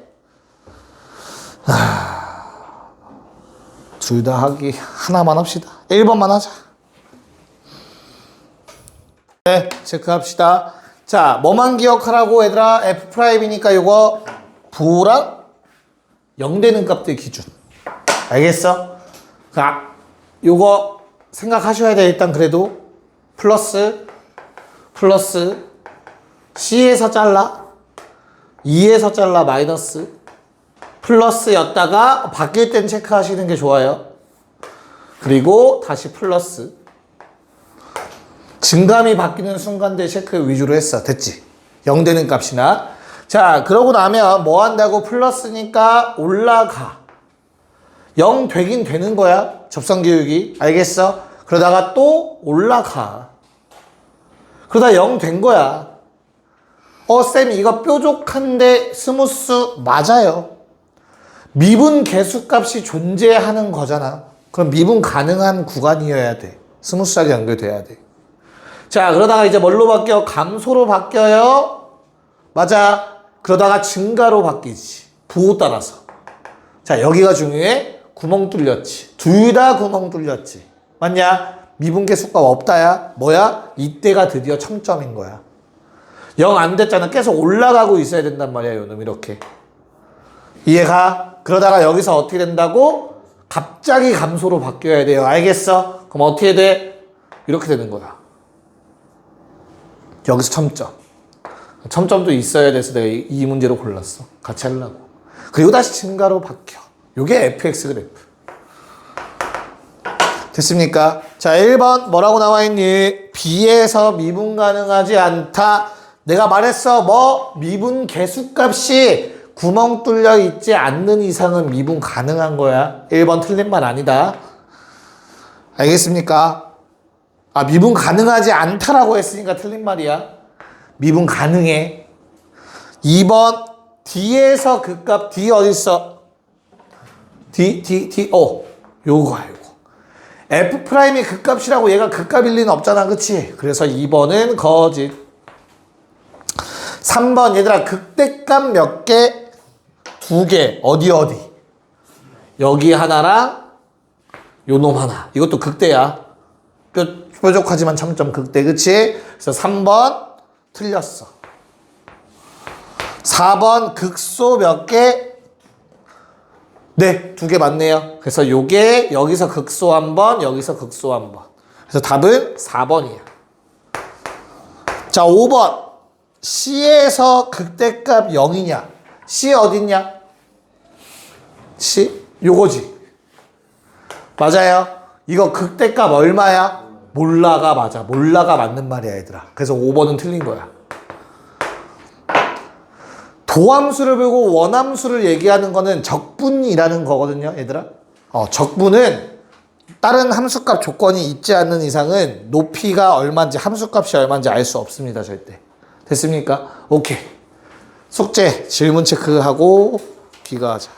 둘 다 하기 하나만 합시다. 1번만 하자. 네, 체크합시다. 자, 뭐만 기억하라고 얘들아? F'이니까 이거 부호랑 0 되는 값들 기준. 알겠어? 자, 요거 생각하셔야 돼. 일단 그래도 플러스 C에서 잘라 2에서 잘라 마이너스 플러스였다가 바뀔 땐 체크하시는 게 좋아요. 그리고 다시 플러스. 증감이 바뀌는 순간대 체크 위주로 했어. 됐지? 0 되는 값이나. 자, 그러고 나면 뭐 한다고? 플러스니까 올라가. 0 되긴 되는 거야. 접선교육이. 알겠어? 그러다가 또 올라가. 그러다 0 된 거야. 쌤 이거 뾰족한데 스무스 맞아요. 미분 개수값이 존재하는 거잖아. 그럼 미분 가능한 구간이어야 돼. 스무스하게 연결돼야 돼. 자, 그러다가 이제 뭘로 바뀌어? 감소로 바뀌어요. 맞아. 그러다가 증가로 바뀌지. 부호 따라서. 자, 여기가 중요해. 구멍 뚫렸지. 둘 다 구멍 뚫렸지. 맞냐? 미분 개수값 없다야. 뭐야? 이때가 드디어 청점인 거야. 0 안 됐잖아. 계속 올라가고 있어야 된단 말이야, 요놈 이렇게. 이해가? 그러다가 여기서 어떻게 된다고? 갑자기 감소로 바뀌어야 돼요. 알겠어? 그럼 어떻게 돼? 이렇게 되는 거야. 여기서 첨점. 첨점도 있어야 돼서 내가 이 문제로 골랐어. 같이 하려고. 그리고 다시 증가로 바뀌어. 요게 fx 그래프. 됐습니까? 자, 1번 뭐라고 나와 있니? B에서 미분 가능하지 않다. 내가 말했어. 뭐? 미분 개수값이 구멍 뚫려 있지 않는 이상은 미분 가능한 거야. 1번 틀린 말 아니다. 알겠습니까? 미분 가능하지 않다라고 했으니까 틀린 말이야. 미분 가능해. 2번 D에서 그 값, D 어딨어? 요거야, 요거. F'이 그 값이라고 얘가 그 값일 리는 없잖아. 그치? 그래서 2번은 거짓. 3번 얘들아 극대값 몇 개? 2개. 어디? 여기 하나랑 요놈 하나. 이것도 극대야. 뾰족하지만 점점 극대. 그치? 그래서 3번 틀렸어. 4번 극소 몇 개? 네, 2개 맞네요. 그래서 요게 여기서 극소 한 번, 여기서 극소 한 번. 그래서 답은 4번이야. 자, 5번. C에서 극대값 0이냐? C 어딨냐? C? 요거지. 맞아요. 이거 극대값 얼마야? 몰라가 맞아. 몰라가 맞는 말이야, 얘들아. 그래서 5번은 틀린 거야. 도함수를 배우고 원함수를 얘기하는 거는 적분이라는 거거든요, 얘들아. 적분은 다른 함수값 조건이 있지 않는 이상은 높이가 얼마인지, 함수값이 얼마인지 알 수 없습니다, 절대. 됐습니까? 오케이. 숙제, 질문 체크하고 귀가하자.